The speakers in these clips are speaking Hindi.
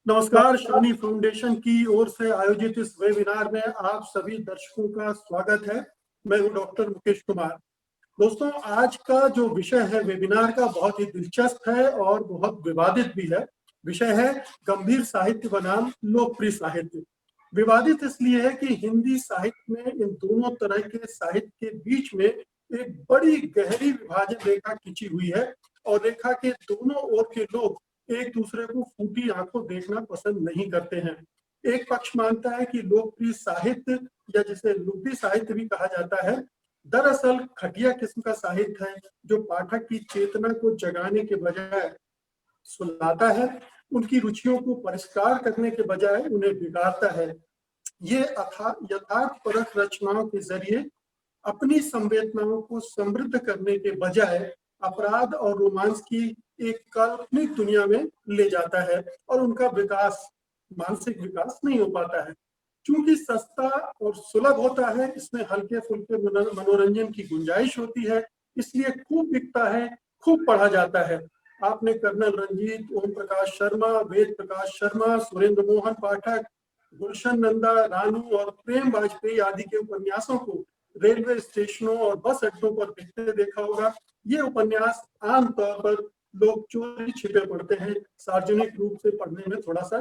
नमस्कार। शनि फाउंडेशन की ओर से आयोजित इस वेबिनार में आप सभी दर्शकों का स्वागत है। मैं हूं डॉक्टर मुकेश कुमार। दोस्तों, आज का जो विषय है वेबिनार का बहुत ही दिलचस्प है और बहुत विवादित भी है। विषय है गंभीर साहित्य बनाम लोकप्रिय साहित्य। विवादित इसलिए है कि हिंदी साहित्य में इन दोनों तरह के साहित्य के बीच में एक बड़ी गहरी विभाजन रेखा खींची हुई है और रेखा के दोनों ओर के लोग एक दूसरे को फूटी आंखों देखना पसंद नहीं करते हैं। एक पक्ष मानता है कि लोकप्रिय साहित्य या जिसे लुब्धि साहित्य भी कहा जाता है, दरअसल घटिया किस्म का साहित्य है जो पाठक की चेतना को जगाने के बजाय सुलाता है, उनकी रुचियों को परिष्कार करने के बजाय उन्हें बिगाड़ता है। ये यथार्थपरक रचनाओं के जरिए अपनी संवेदनाओं को समृद्ध करने के बजाय अपराध और रोमांस की एक काल्पनिक दुनिया में ले जाता है और उनका मानसिक विकास नहीं हो पाता है। चूंकि सस्ता और सुलभ होता है, इसमें हल्के फुल्के मनोरंजन की गुंजाइश होती है, इसलिए खूब बिकता है, खूब पढ़ा जाता है। आपने कर्नल रंजीत, ओम प्रकाश शर्मा, वेद प्रकाश शर्मा, सुरेंद्र मोहन पाठक, गुलशन नंदा, रानू और प्रेम वाजपेयी आदि के उपन्यासों को रेलवे स्टेशनों और बस अड्डों पर बिकते देखा होगा। ये उपन्यास आमतौर पर लोग चोरी छिपे पढ़ते हैं, सार्वजनिक रूप से पढ़ने में थोड़ा सा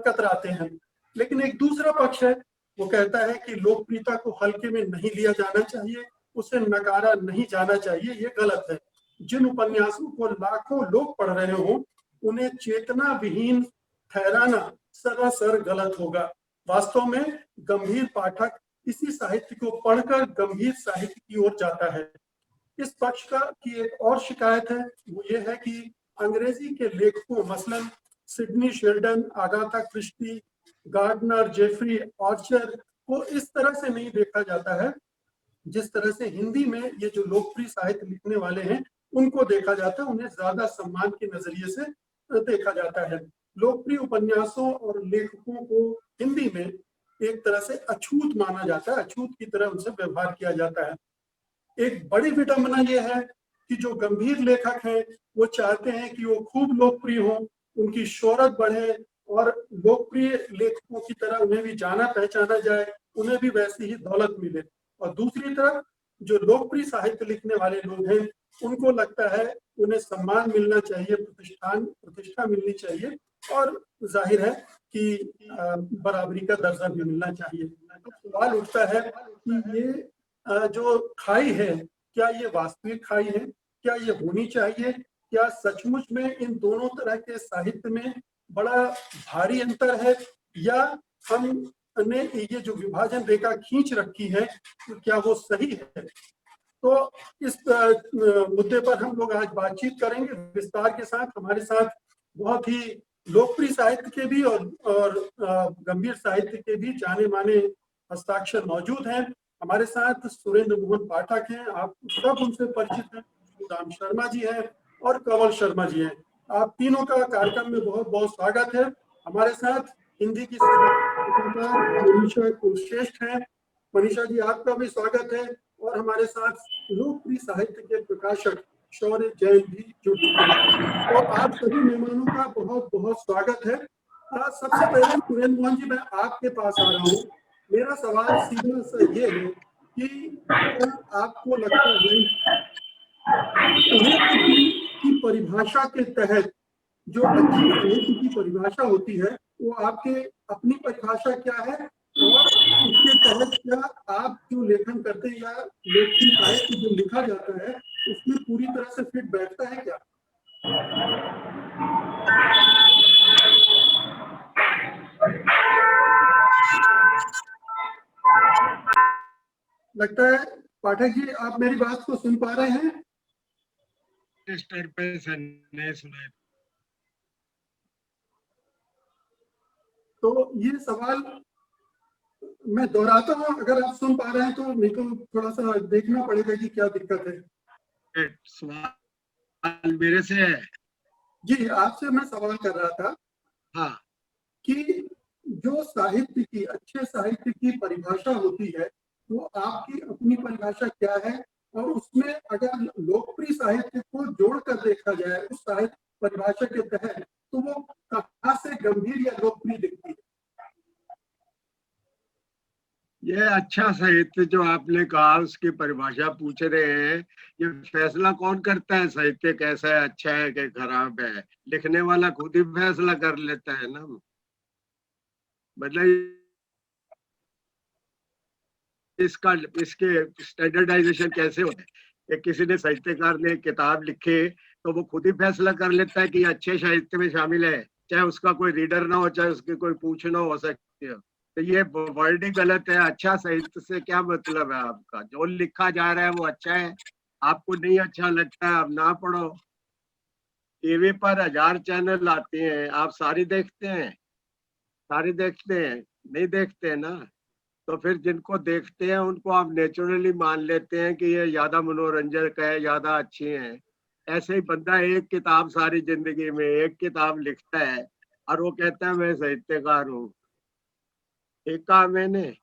कतराते हैं। लेकिन एक दूसरा पक्ष है, वो कहता है कि लोकप्रियता को हल्के में नहीं लिया जाना चाहिए, उसे नकारा नहीं जाना चाहिए, ये गलत है। जिन उपन्यासों को लाखों लोग पढ़ रहे हो, उन्हें चेतना विहीन ठहराना सरासर गलत होगा। वास्तव में गंभीर पाठक इसी साहित्य को पढ़कर गंभीर साहित्य की ओर जाता है। इस पक्ष की एक और शिकायत है, वो ये है कि अंग्रेजी के लेखकों मसलन Sidney Sheldon, Agatha Christie, Gardner, Jeffrey Archer को इस तरह से नहीं देखा जाता है जिस तरह से हिंदी में ये जो लोकप्रिय साहित्य लिखने वाले हैं उनको देखा जाता है। उन्हें ज्यादा सम्मान के नजरिए से देखा जाता है। लोकप्रिय उपन्यासों और लेखकों को हिंदी में एक तरह से अछूत माना जाता है, अछूत की तरह उनसे व्यवहार किया जाता है। एक बड़ी विडंबना यह है कि जो गंभीर लेखक हैं वो चाहते हैं कि वो खूब लोकप्रिय हों, उनकी शोहरत बढ़े और लोकप्रिय लेखकों की तरह उन्हें भी जाना पहचाना जाए, उन्हें भी वैसी ही दौलत मिले। और दूसरी तरफ जो लोकप्रिय साहित्य लिखने वाले लोग हैं उनको लगता है उन्हें सम्मान मिलना चाहिए, प्रतिष्ठा मिलनी चाहिए और जाहिर है कि बराबरी का दर्जा भी मिलना चाहिए। तो सवाल उठता है कि ये जो खाई है, क्या ये वास्तविक खाई है? क्या ये होनी चाहिए? क्या सचमुच में इन दोनों तरह के साहित्य में बड़ा भारी अंतर है, या हमने ये जो विभाजन रेखा खींच रखी है तो क्या वो सही है? तो इस मुद्दे पर हम लोग आज बातचीत करेंगे विस्तार के साथ। हमारे साथ बहुत ही लोकप्रिय साहित्य के भी और गंभीर साहित्य के भी जाने माने हस्ताक्षर मौजूद हैं। हमारे साथ सुरेंद्र मोहन पाठक हैं, आप सब उनसे परिचित हैं, राम शर्मा जी हैं और कंवल शर्मा जी हैं। आप तीनों का कार्यक्रम में बहुत बहुत स्वागत है। हमारे साथ हिंदी की मनीषा कुलश्रेष्ठ हैं। मनीषा जी, आपका भी स्वागत है। और हमारे साथ लोकप्रिय साहित्य के प्रकाशक शौर्य जैन भी जुड़ चुके हैं। तो आप सभी मेहमानों का बहुत बहुत स्वागत है। सबसे पहले सुरेंद्र मोहन जी, मैं आपके पास आ रहा हूँ। मेरा सवाल सीधा सा ये है कि क्या आपको लगता है साहित्य की परिभाषा के तहत जो अच्छी साहित्य की परिभाषा होती है वो आपके अपनी परिभाषा क्या है, और उसके तहत क्या आप जो लेखन करते हैं या लोकप्रिय साहित्य जो लिखा जाता है उसमें पूरी तरह से फिट बैठता है क्या? लगता है पाठक जी आप मेरी बात को सुन पा रहे हैं? नहीं सुनाई। तो ये सवाल मैं दोहराता हूँ, अगर आप सुन पा रहे हैं तो, नहीं तो थोड़ा सा देखना पड़ेगा कि क्या दिक्कत है। सवाल मेरे से है? जी, आपसे मैं सवाल कर रहा था। हाँ, कि जो साहित्य की, अच्छे साहित्य की परिभाषा होती है वो आपकी अपनी परिभाषा क्या है, और उसमें अगर लोकप्रिय साहित्य को जोड़कर देखा जाए उस साहित्य परिभाषा के तहत तो वो कहाँ से गंभीर या लोकप्रिय दिखती है? ये अच्छा साहित्य जो आपने कहा उसकी परिभाषा पूछ रहे हैं। ये फैसला कौन करता है साहित्य कैसा है, अच्छा है कि खराब है? लिखने वाला खुद ही फैसला कर लेता है ना। मतलब इसका इसके स्टैंडर्डाइजेशन कैसे होता है? कि किसी ने साहित्यकार ने एक किताब लिखी तो वो खुद ही फैसला कर लेता है कि ये अच्छे साहित्य में शामिल है, चाहे उसका कोई रीडर ना हो, चाहे उसकी कोई पूछना हो सकती हो। तो ये वर्ड ही गलत है। अच्छा साहित्य से क्या मतलब है आपका? जो लिखा जा रहा है वो अच्छा है, आपको नहीं अच्छा लगता है आप ना पढ़ो। टीवी पर 1000 चैनल आते हैं, आप सारी देखते हैं? सारी देखते हैं? नहीं देखते हैं ना। तो फिर जिनको देखते हैं उनको आप नेचुरली मान लेते हैं कि ये ज्यादा मनोरंजक है, ज्यादा अच्छी है। ऐसे ही बंदा एक किताब सारी जिंदगी में एक किताब लिखता है और वो कहता है मैं साहित्यकार हूँ। एक कहा मैंने,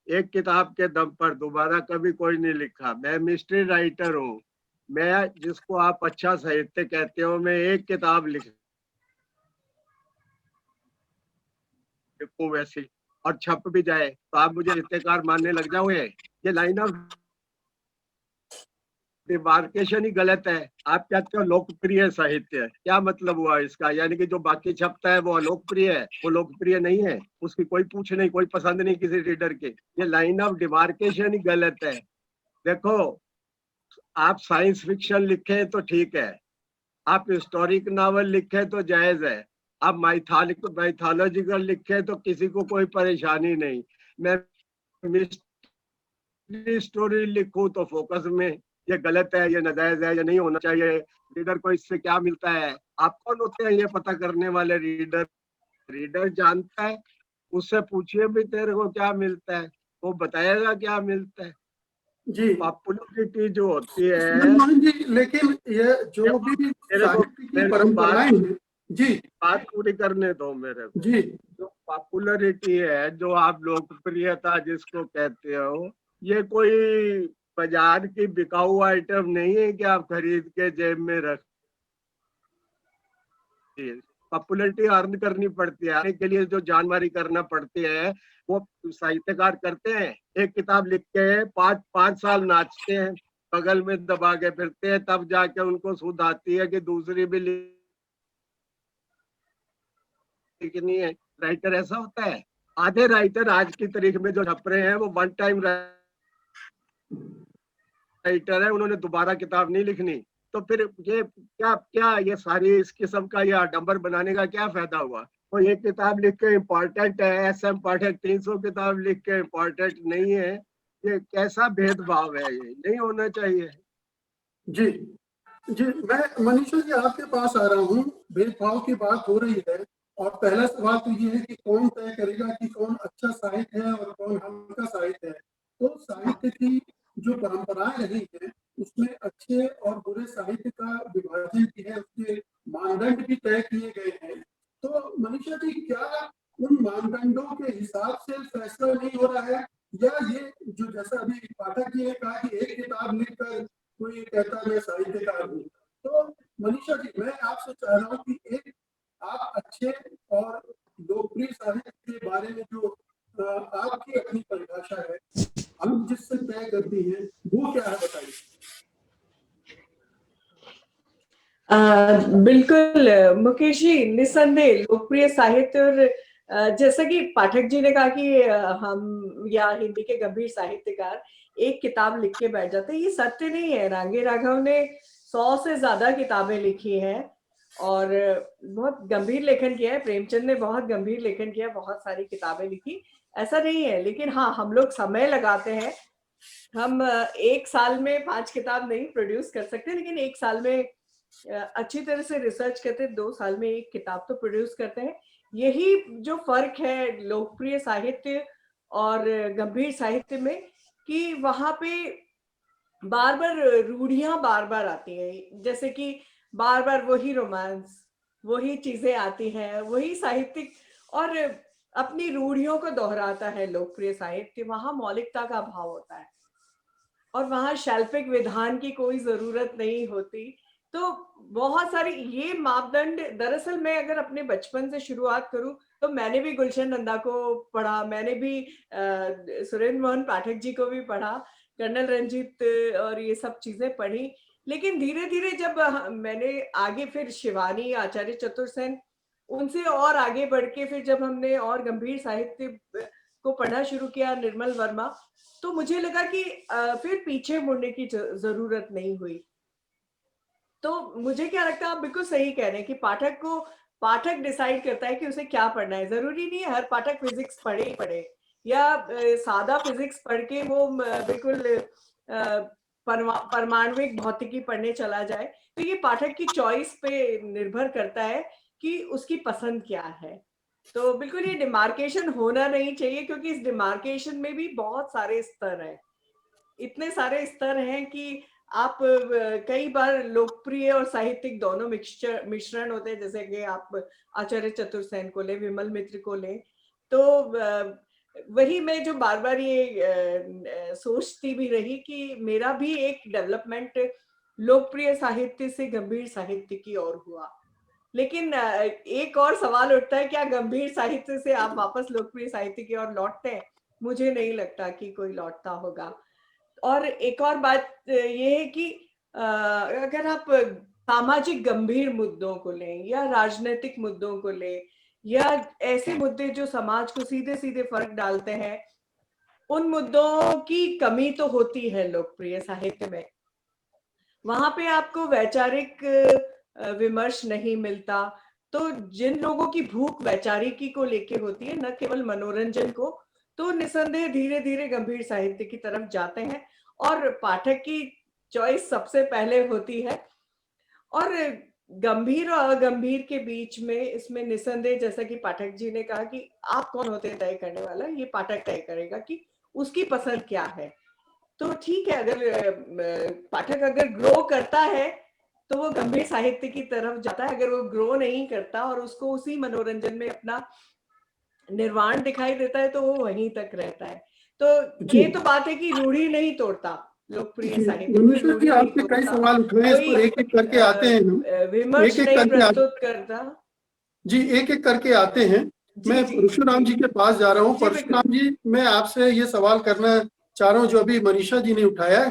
एक किताब के दम पर दोबारा कभी कोई नहीं लिखा। मैं मिस्ट्री राइटर हूँ। मैं, जिसको आप अच्छा साहित्य कहते हो, मैं एक किताब लिखूं वैसी और छप भी जाए तो आप मुझे साहित्यकार मानने लग जाओगे। ये लाइन ऑफ डिमार्केशन ही गलत है। आप कहते हो लोकप्रिय साहित्य, क्या मतलब हुआ इसका? यानी कि जो बाकी छपता है वो अलोकप्रिय है? वो लोकप्रिय नहीं है, उसकी कोई पूछ नहीं, कोई पसंद नहीं किसी रीडर के। ये लाइन ऑफ डिमार्केशन ही गलत है। देखो, आप साइंस फिक्शन लिखे तो ठीक है, आप हिस्टोरिक नॉवल लिखे तो जायज है, आप माइथोलॉजिकल लिखे तो किसी को कोई परेशानी नहीं। मैं स्टोरी लिखूं तो फोकस में ये गलत है, ये नाजायज है, ये नहीं होना चाहिए। रीडर को इससे क्या मिलता है? आप कौन होते हैं ये पता करने वाले? रीडर रीडर जानता है। उससे पूछिए भी तेरे को क्या मिलता है, वो बताएगा क्या मिलता है। जी पॉपुलैरिटी जो होती है, मोहन जी, लेकिन ये जो देखो भी मेरे को साहित्य की मेरे को बात परंपराएं हैं। जी बात पूरी करने दो मेरे को। जी जो पॉपुलैरिटी है, जो आप लोकप्रियता जिसको कहते हो, ये कोई बाजार की बिकाऊ आइटम नहीं है कि आप खरीद के जेब में रख। पॉपुलैरिटी अर्न करनी पड़ती है, आने के लिए जो जानमारी करना पड़ती है वो साहित्यकार करते हैं। एक किताब लिख के 5 साल नाचते हैं, बगल में दबा के फिरते हैं, तब जाके उनको सुध आती है कि दूसरी भी लिखनी है। राइटर ऐसा होता है। आधे राइटर आज की तारीख में जो छप रहे हैं वो वन टाइम राइटर है, उन्होंने दोबारा किताब नहीं लिखनी। तो फिर ये क्या क्या ये सारी इस किस्म का ये आडंबर बनाने का क्या फायदा हुआ? तो ये किताब लिख के इम्पोर्टेंट है, ऐसा इम्पोर्टेंट 300 किताब लिख के इम्पोर्टेंट नहीं है। ये कैसा भेदभाव है? ये नहीं होना चाहिए। जी जी, मैं मनीषा जी आपके पास आ रहा हूँ। भेदभाव की बात हो रही है और पहला सवाल तो ये है कि कौन तय करेगा कि कौन अच्छा साहित्य है और कौन हल्का साहित्य है। तो साहित्य की जो परंपराएं रही है उसमें अच्छे और बुरे साहित्य का विभाजन की है, उसके मानदंड भी तय किए गए हैं। तो मनीषा जी, क्या उन मानदंडों के हिसाब से फैसला नहीं हो रहा है, या ये जो जैसा अभी पाठक जी ने कहा कि एक किताब लिखकर कोई कहता मैं साहित्यकार हूँ। तो मनीषा जी, मैं आपसे चाह रहा हूँ कि एक आप अच्छे और लोकप्रिय साहित्य के बारे में जो आपकी अपनी परिभाषा है, हम जिससे तय करती हैं, वो क्या है बताइए। बिल्कुल मुकेश जी, निस्संदेह लोकप्रिय साहित्य और जैसा कि पाठक जी ने कहा कि हम या हिंदी के गंभीर साहित्यकार एक किताब लिख के बैठ जाते हैं, ये सत्य नहीं है। रांगे राघव ने 100 से ज्यादा किताबें लिखी हैं और बहुत गंभीर लेखन किया है। प्रेमचंद ने बहुत गंभीर लेखन किया, बहुत सारी किताबें लिखी, ऐसा नहीं है। लेकिन हाँ, हम लोग समय लगाते हैं। हम एक साल में 5 किताब नहीं प्रोड्यूस कर सकते, लेकिन एक साल में अच्छी तरह से रिसर्च करते 2 साल में एक किताब तो प्रोड्यूस करते हैं। यही जो फर्क है लोकप्रिय साहित्य और गंभीर साहित्य में, कि वहां पे बार बार रूढ़ियां बार बार आती हैं। जैसे कि बार बार वही रोमांस, वही चीजें आती हैं, वही साहित्यिक और अपनी रूढ़ियों को दोहराता है लोकप्रिय साहित्य। वहां मौलिकता का अभाव होता है और वहां शैल्पिक विधान की कोई जरूरत नहीं होती। तो बहुत सारी ये मापदंड, दरअसल मैं अगर अपने बचपन से शुरुआत करूं तो मैंने भी गुलशन नंदा को पढ़ा, मैंने भी सुरेंद्र मोहन पाठक जी को भी पढ़ा, कर्नल रंजीत और ये सब चीजें पढ़ी। लेकिन धीरे धीरे जब मैंने आगे फिर शिवानी, आचार्य चतुर्सेन, उनसे और आगे बढ़ के फिर जब हमने और गंभीर साहित्य को पढ़ना शुरू किया, निर्मल वर्मा, तो मुझे लगा कि फिर पीछे मुड़ने की जरूरत नहीं हुई। तो मुझे क्या लगता है, आप बिल्कुल सही कह रहे हैं कि पाठक डिसाइड करता है कि उसे क्या पढ़ना है। जरूरी नहीं है हर पाठक फिजिक्स पढ़े ही पढ़े, या सादा फिजिक्स पढ़ के वो बिल्कुल परमाणविक भौतिकी पढ़ने चला जाए। तो ये पाठक की चॉइस पे निर्भर करता है कि उसकी पसंद क्या है। तो बिल्कुल ये डिमार्केशन होना नहीं चाहिए, क्योंकि इस डिमार्केशन में भी बहुत सारे स्तर हैं, इतने सारे स्तर हैं कि आप कई बार लोकप्रिय और साहित्यिक दोनों मिश्रण होते हैं। जैसे कि आप आचार्य चतुर्सेन को ले, विमल मित्र को ले, तो वही मैं जो बार बार ये सोचती भी रही कि मेरा भी एक डेवलपमेंट लोकप्रिय साहित्य से गंभीर साहित्य की ओर हुआ। लेकिन एक और सवाल उठता है, क्या गंभीर साहित्य से आप वापस लोकप्रिय साहित्य की ओर लौटते हैं? मुझे नहीं लगता कि कोई लौटता होगा। और एक और बात ये है कि अगर आप सामाजिक गंभीर मुद्दों को लें या राजनीतिक मुद्दों को लें या ऐसे मुद्दे जो समाज को सीधे सीधे फर्क डालते हैं, उन मुद्दों की कमी तो होती है लोकप्रिय साहित्य में। वहां पे आपको वैचारिक विमर्श नहीं मिलता। तो जिन लोगों की भूख वैचारिकी को लेके होती है, न केवल मनोरंजन को, तो निसंदेह धीरे धीरे गंभीर साहित्य की तरफ जाते हैं और पाठक की चॉइस सबसे पहले होती है। और गंभीर और अगंभीर के बीच में इसमें निसंदेह, जैसा कि पाठक जी ने कहा कि आप कौन होते हैं तय करने वाला, ये पाठक तय करेगा कि उसकी पसंद क्या है। तो ठीक है, अगर पाठक अगर ग्रो करता है तो वो गंभीर साहित्य की तरफ जाता है, अगर वो ग्रो नहीं करता और उसको उसी मनोरंजन में अपना निर्वाण दिखाई देता है तो वो वहीं तक रहता है। तो जी ये तो बात है कि रूढ़ी नहीं तोड़ता लोकप्रिय जी, साहित्य, कोई मनुष्य जी रूढ़ी नहीं आपसे कई तोड़ता, सवाल उठे, इस कोई पर एक एक करके आते हैं हम। एक विमर्श एक नहीं करके प्रस्तुत करता। जी, एक एक करके आते हैं। जी मैं जी परशुराम जी जी के पास जा रहा हूँ। जी, बिल्कुल। परशुराम जी, मैं आपसे ये सवाल करना चाह रहा हूँ जो अभी मनीषा जी ने उठाया है,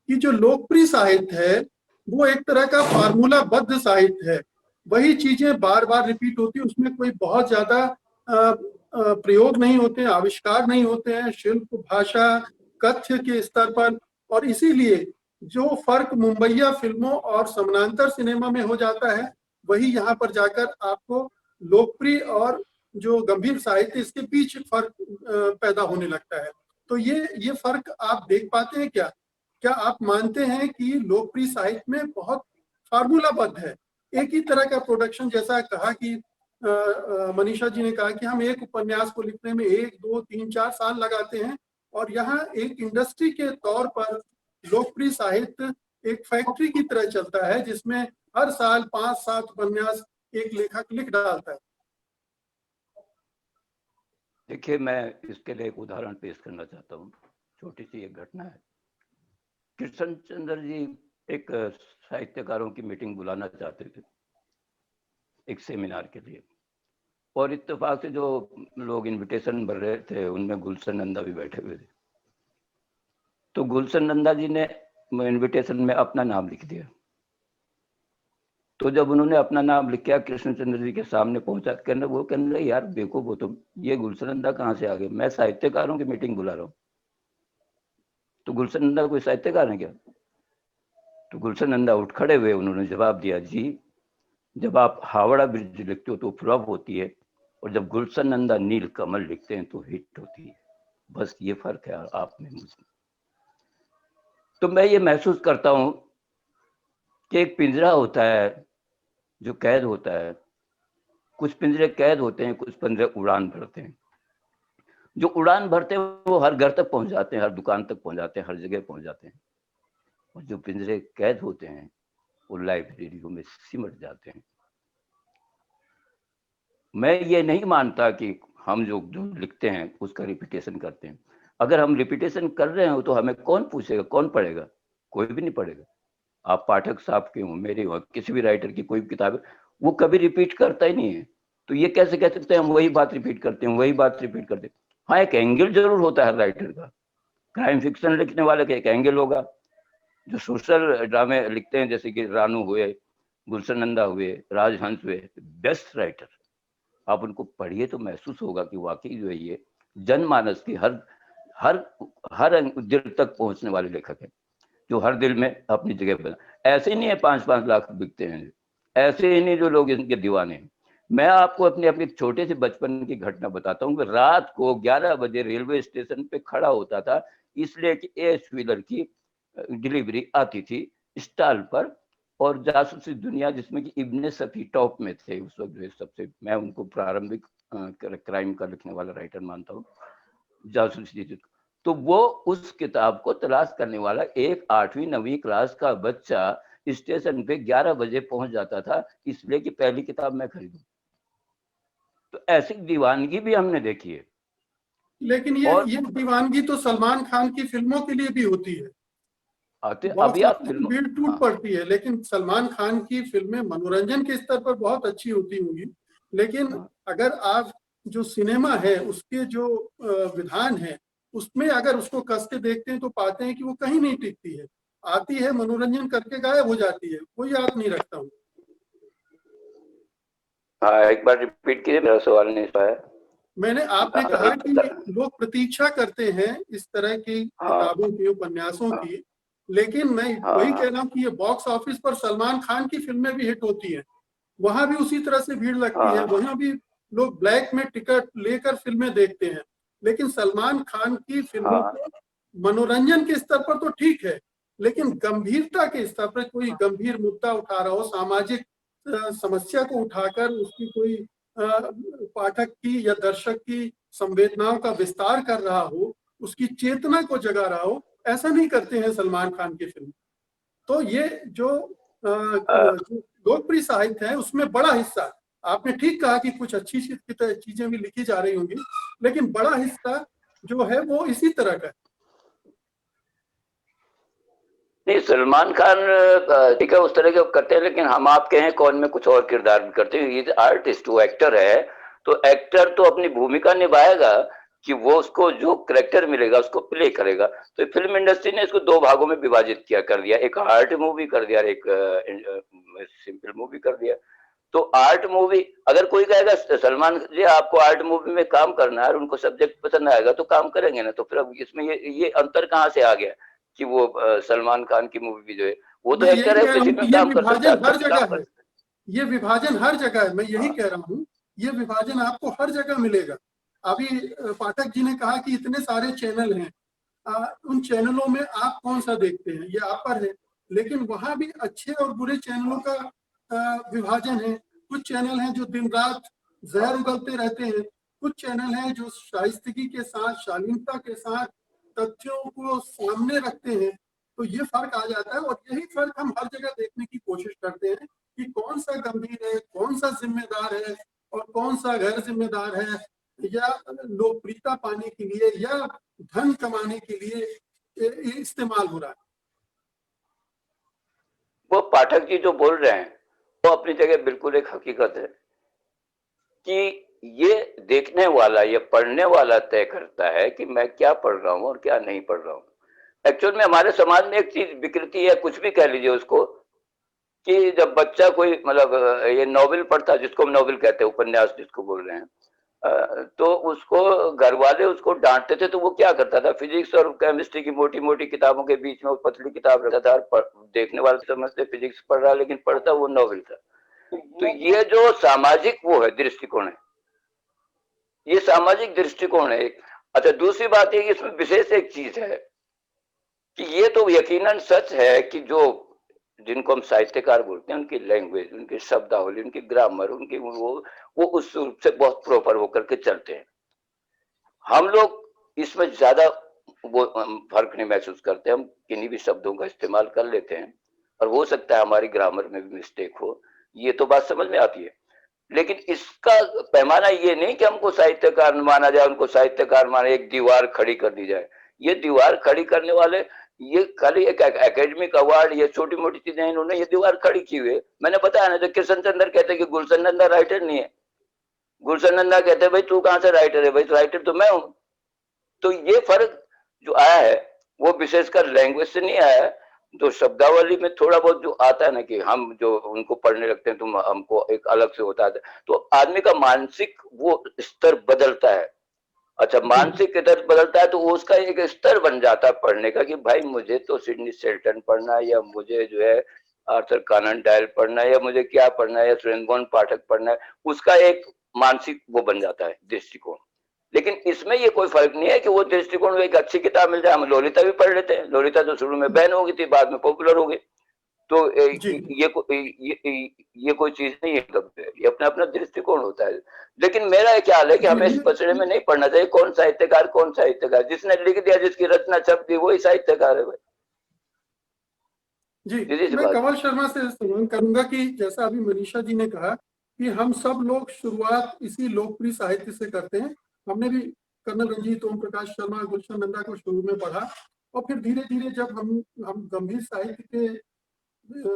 कि जो लोकप्रिय साहित्य है वो एक तरह का फार्मूलाबद्ध साहित्य है, वही चीजें बार बार रिपीट होती है, उसमें कोई बहुत ज्यादा प्रयोग नहीं होते हैं, आविष्कार नहीं होते हैं, शिल्प, भाषा, कथ्य के स्तर पर। और इसीलिए जो फर्क मुंबईया फिल्मों और समानांतर सिनेमा में हो जाता है, वही यहाँ पर जाकर आपको लोकप्रिय और जो गंभीर साहित्य, इसके बीच फर्क पैदा होने लगता है। तो ये फर्क आप देख पाते हैं क्या? क्या आप मानते हैं कि लोकप्रिय साहित्य में बहुत फार्मूलाबद्ध है, एक ही तरह का प्रोडक्शन, जैसा कहा कि मनीषा जी ने कहा कि हम एक उपन्यास को लिखने में 1, 2, 3, 4 साल लगाते हैं, और यहाँ एक इंडस्ट्री के तौर पर लोकप्रिय साहित्य एक फैक्ट्री की तरह चलता है, जिसमें हर साल 5-7 उपन्यास एक लेखक लिख डालता है। देखिए, मैं इसके लिए एक उदाहरण पेश करना चाहता हूँ। छोटी सी एक घटना है। कृष्ण चंद्र जी एक साहित्यकारों की मीटिंग बुलाना चाहते थे एक सेमिनार के लिए, और इत्तेफाक से जो लोग इनविटेशन भर रहे थे उनमें गुलशन नंदा भी बैठे हुए थे। तो गुलशन नंदा जी ने इनविटेशन में अपना नाम लिख दिया। तो जब उन्होंने अपना नाम लिख किया, कृष्णचंद्र जी के सामने पहुंचा, वो कहने लगे, यार देखो, वो तो ये गुलशन नंदा कहाँ से आ गए, मैं साहित्यकारों की मीटिंग बुला रहा हूँ। तो गुलशन नंदा कोई साहित्यकार है क्या? तो गुलशन नंदा उठ खड़े हुए, उन्होंने जवाब दिया, जी जब आप हावड़ा ब्रिज लिखते हो तो फ्लॉप होती है, और जब गुलशन नंदा नील कमल लिखते हैं तो हिट होती है। बस ये फर्क है आप में मुझमें। तो मैं ये महसूस करता हूँ कि एक पिंजरा होता है जो कैद होता है, कुछ पिंजरे कैद होते हैं, कुछ पिंजरे उड़ान भरते हैं। जो उड़ान भरते हैं वो हर घर तक पहुंच जाते हैं, हर दुकान तक पहुंच जाते हैं, हर जगह पहुंच जाते हैं। और जो पिंजरे कैद होते हैं वो लाइब्रेरियों में सिमट जाते हैं। मैं ये नहीं मानता कि हम जो लिखते हैं उसका रिपीटेशन करते हैं। अगर हम रिपीटेशन कर रहे हो तो हमें कौन पूछेगा, कौन पढ़ेगा? कोई भी नहीं पढ़ेगा। आप पाठक साहब के हो, मेरे हो, किसी भी राइटर की कोई किताब, वो कभी रिपीट करता ही नहीं है। तो ये कैसे कह सकते हैं हम वही बात रिपीट करते हैं, वही बात रिपीट करते हैं? हाँ, एक एंगल जरूर होता है राइटर का। क्राइम फिक्शन लिखने वाले का एक एंगल होगा। जो सोशल ड्रामे लिखते हैं, जैसे कि रानू हुए, गुलशन नंदा हुए, राजहंस हुए, बेस्ट राइटर, आप उनको पढ़िए तो महसूस होगा कि वाकई जो है ये जनमानस की हर हर हर दिल तक पहुंचने वाले लेखक हैं, जो हर दिल में अपनी जगह बना। ऐसे ही नहीं है 5-5 लाख बिकते हैं, ऐसे ही नहीं जो लोग इनके दीवाने हैं। मैं आपको अपनी छोटे से बचपन की घटना बताता हूँ। रात को 11 बजे रेलवे स्टेशन पे खड़ा होता था, इसलिए कि एच व्हीलर की डिलीवरी आती थी स्टॉल पर, और जासूसी दुनिया, जिसमें कि इब्ने सफी टॉप में थे उस वक्त, जो सबसे, मैं उनको प्रारंभिक क्राइम का लिखने वाला राइटर मानता हूँ, जासूसी। तो वो उस किताब को तलाश करने वाला एक 8वीं-9वीं क्लास का बच्चा स्टेशन पे 11 बजे पहुंच जाता था, इसलिए कि पहली किताब मैं खरीदूं। तो ऐसी दीवानगी भी हमने देखी है। लेकिन ये दीवानगी तो सलमान खान की फिल्मों के लिए भी होती है। अभी आप फिल्म, भीड़ टूट पड़ती है, लेकिन सलमान खान की फिल्में मनोरंजन के स्तर पर बहुत अच्छी होती होंगी। लेकिन अगर आप जो सिनेमा है उसके जो विधान है उसमें अगर उसको कस के देखते हैं तो पाते हैं कि वो कहीं नहीं टिकती है। आती है, मनोरंजन करके गायब हो जाती है, कोई याद नहीं रखता हूँ। हाँ, एक बार रिपीट कीजिए, मेरा सवाल नहीं पाया। आपने कहा कि लोग प्रतीक्षा करते हैं इस तरह की किताबों की, उपन्यासों की, लेकिन मैं वही कह रहा हूँ कि ये बॉक्स ऑफिस पर सलमान खान की फिल्में भी हिट होती हैं, वहां भी उसी तरह से भीड़ लगती है, वहां भी लोग ब्लैक में टिकट लेकर फिल्में देखते हैं। लेकिन सलमान खान की फिल्मों को मनोरंजन के स्तर पर तो ठीक है, लेकिन गंभीरता के स्तर पर कोई गंभीर मुद्दा उठा रहा हो, सामाजिक समस्या को उठाकर उसकी कोई पाठक की या दर्शक की संवेदनाओं का विस्तार कर रहा हो, उसकी चेतना को जगा रहा हो, ऐसा नहीं करते हैं सलमान खान की फिल्म। तो ये जो लोकप्रिय साहित्य है उसमें बड़ा हिस्सा, आपने ठीक कहा कि कुछ अच्छी चीजें भी लिखी जा रही होंगी, लेकिन बड़ा हिस्सा जो है वो इसी तरह का है। नहीं, सलमान खान ठीक है उस तरह के करते हैं, लेकिन हम आपके हैं कौन में कुछ और किरदार भी करते हैं। ये आर्टिस्ट, वो एक्टर है, तो एक्टर तो अपनी भूमिका निभाएगा कि वो उसको जो कैरेक्टर मिलेगा उसको प्ले करेगा। तो फिल्म इंडस्ट्री ने इसको 2 भागों में विभाजित कर दिया, एक आर्ट मूवी कर दिया, एक सिंपल मूवी कर दिया। तो आर्ट मूवी, अगर कोई कहेगा सलमान जी आपको आर्ट मूवी में काम करना है और उनको सब्जेक्ट पसंद आएगा तो काम करेंगे ना, तो फिर इसमें ये अंतर कहाँ से आ गया कि वो सलमान खान की मूवी भी जो है, वो तो एक्टर है, किसी में काम कर सकता है, हर जगह है, ये विभाजन हर जगह है। मैं यही कह रहा हूँ, ये विभाजन आपको हर जगह मिलेगा। अभी पाठक जी ने कहा कि इतने सारे चैनल हैं, उन चैनलों में आप कौन सा देखते हैं, ये आप पर है। लेकिन वहां भी अच्छे और बुरे चैनलों का विभाजन है। कुछ चैनल हैं जो दिन रात जहर उगलते रहते हैं, कुछ चैनल हैं जो शाइस्तगी के साथ, शालीनता के साथ तथ्यों को सामने रखते हैं। तो ये फर्क आ जाता है, और यही फर्क हम हर जगह देखने की कोशिश करते हैं कि कौन सा गंभीर है, कौन सा जिम्मेदार है और कौन सा गैर जिम्मेदार है, या लोकप्रियता पाने के लिए या धन कमाने के लिए इस्तेमाल हो रहा है। वो पाठक जी जो बोल रहे हैं वो अपनी जगह बिल्कुल एक हकीकत है कि ये देखने वाला या पढ़ने वाला तय करता है कि मैं क्या पढ़ रहा हूँ और क्या नहीं पढ़ रहा हूँ। एक्चुअल में हमारे समाज में एक चीज विकृति है, कुछ भी कह लीजिए उसको, कि जब बच्चा कोई मतलब ये नॉवेल पढ़ता है, जिसको हम नॉवेल कहते हैं, उपन्यास जिसको बोल रहे हैं, तो उसको घर वाले उसको डांटते थे, तो वो क्या करता था, फिजिक्स और केमिस्ट्री की मोटी मोटी किताबों के बीच में वो पतली किताब रखता था, देखने वाले समझते फिजिक्स पढ़ रहा, लेकिन पढ़ता वो नॉवेल था। तो ये जो सामाजिक वो है दृष्टिकोण है, ये सामाजिक दृष्टिकोण है। अच्छा, दूसरी बात है, इसमें विशेष एक चीज है कि ये तो यकीनन सच है कि जो जिनको हम साहित्यकार बोलते हैं, उनकी लैंग्वेज, उनकी शब्दावली, उनकी ग्रामर, उनकी वो उस रूप से बहुत प्रॉपर होकर के चलते हैं। हम लोग इसमें ज्यादा वो फर्क नहीं महसूस करते, हम किन्हीं भी शब्दों का इस्तेमाल कर लेते हैं, और हो सकता है हमारी ग्रामर में भी मिस्टेक हो, ये तो बात समझ में आती है। लेकिन इसका पैमाना ये नहीं कि हमको साहित्यकार माना जाए, उनको साहित्यकार माने, एक दीवार खड़ी कर दी जाए। ये दीवार खड़ी करने वाले ये खाली एक एकेडमिक अवार्ड, ये छोटी मोटी चीजें इन्होंने ये दीवार खड़ी की हुई है। मैंने बताया ना, जो किशन चंद्र कहते हैं कि गुलशन नंदा राइटर नहीं है, गुलशन नंदा कहते हैं भाई तू कहाँ से राइटर है, भाई राइटर तो मैं हूं। तो ये फर्क जो आया है वो विशेषकर लैंग्वेज से नहीं आया है, तो शब्दावली में थोड़ा बहुत जो आता है ना कि हम जो उनको पढ़ने लगते हैं तो हमको एक अलग से होता है, तो आदमी का मानसिक वो स्तर बदलता है। अच्छा, मानसिक स्तर बदलता है तो उसका एक स्तर बन जाता है पढ़ने का कि भाई मुझे तो सिडनी शेल्टन पढ़ना है, या मुझे जो है आर्थर कॉनन डॉयल पढ़ना है, या मुझे क्या पढ़ना है, या सुरेंद्र पाठक पढ़ना है। उसका एक मानसिक वो बन जाता है दृष्टिकोण। लेकिन इसमें ये कोई फर्क नहीं है कि वो दृष्टिकोण में एक अच्छी किताब मिल जाए। हम लोलिता भी पढ़ लेते हैं, लोलिता तो शुरू में बैन हो गई थी, बाद में पॉपुलर हो गई। तो ये कोई चीज नहीं है, ये अपना अपना दृष्टिकोण होता है। लेकिन मेरा एक ख्याल है कि हमें इस पसड़े में नहीं पढ़ना चाहिए कौन साहित्यकार, जिसने लिख दिया, जिसकी रचना छप दी, वही साहित्यकार है भाई। जी, मैं कमल शर्मा से सवाल करूंगा कि जैसा अभी मनीषा जी ने कहा कि हम सब लोग शुरुआत इसी लोकप्रिय साहित्य से करते हैं। हमने भी कर्नल रंजीत, ओम प्रकाश शर्मा, गुलशन नंदा को शुरू में पढ़ा, और फिर धीरे धीरे जब हम गंभीर साहित्य के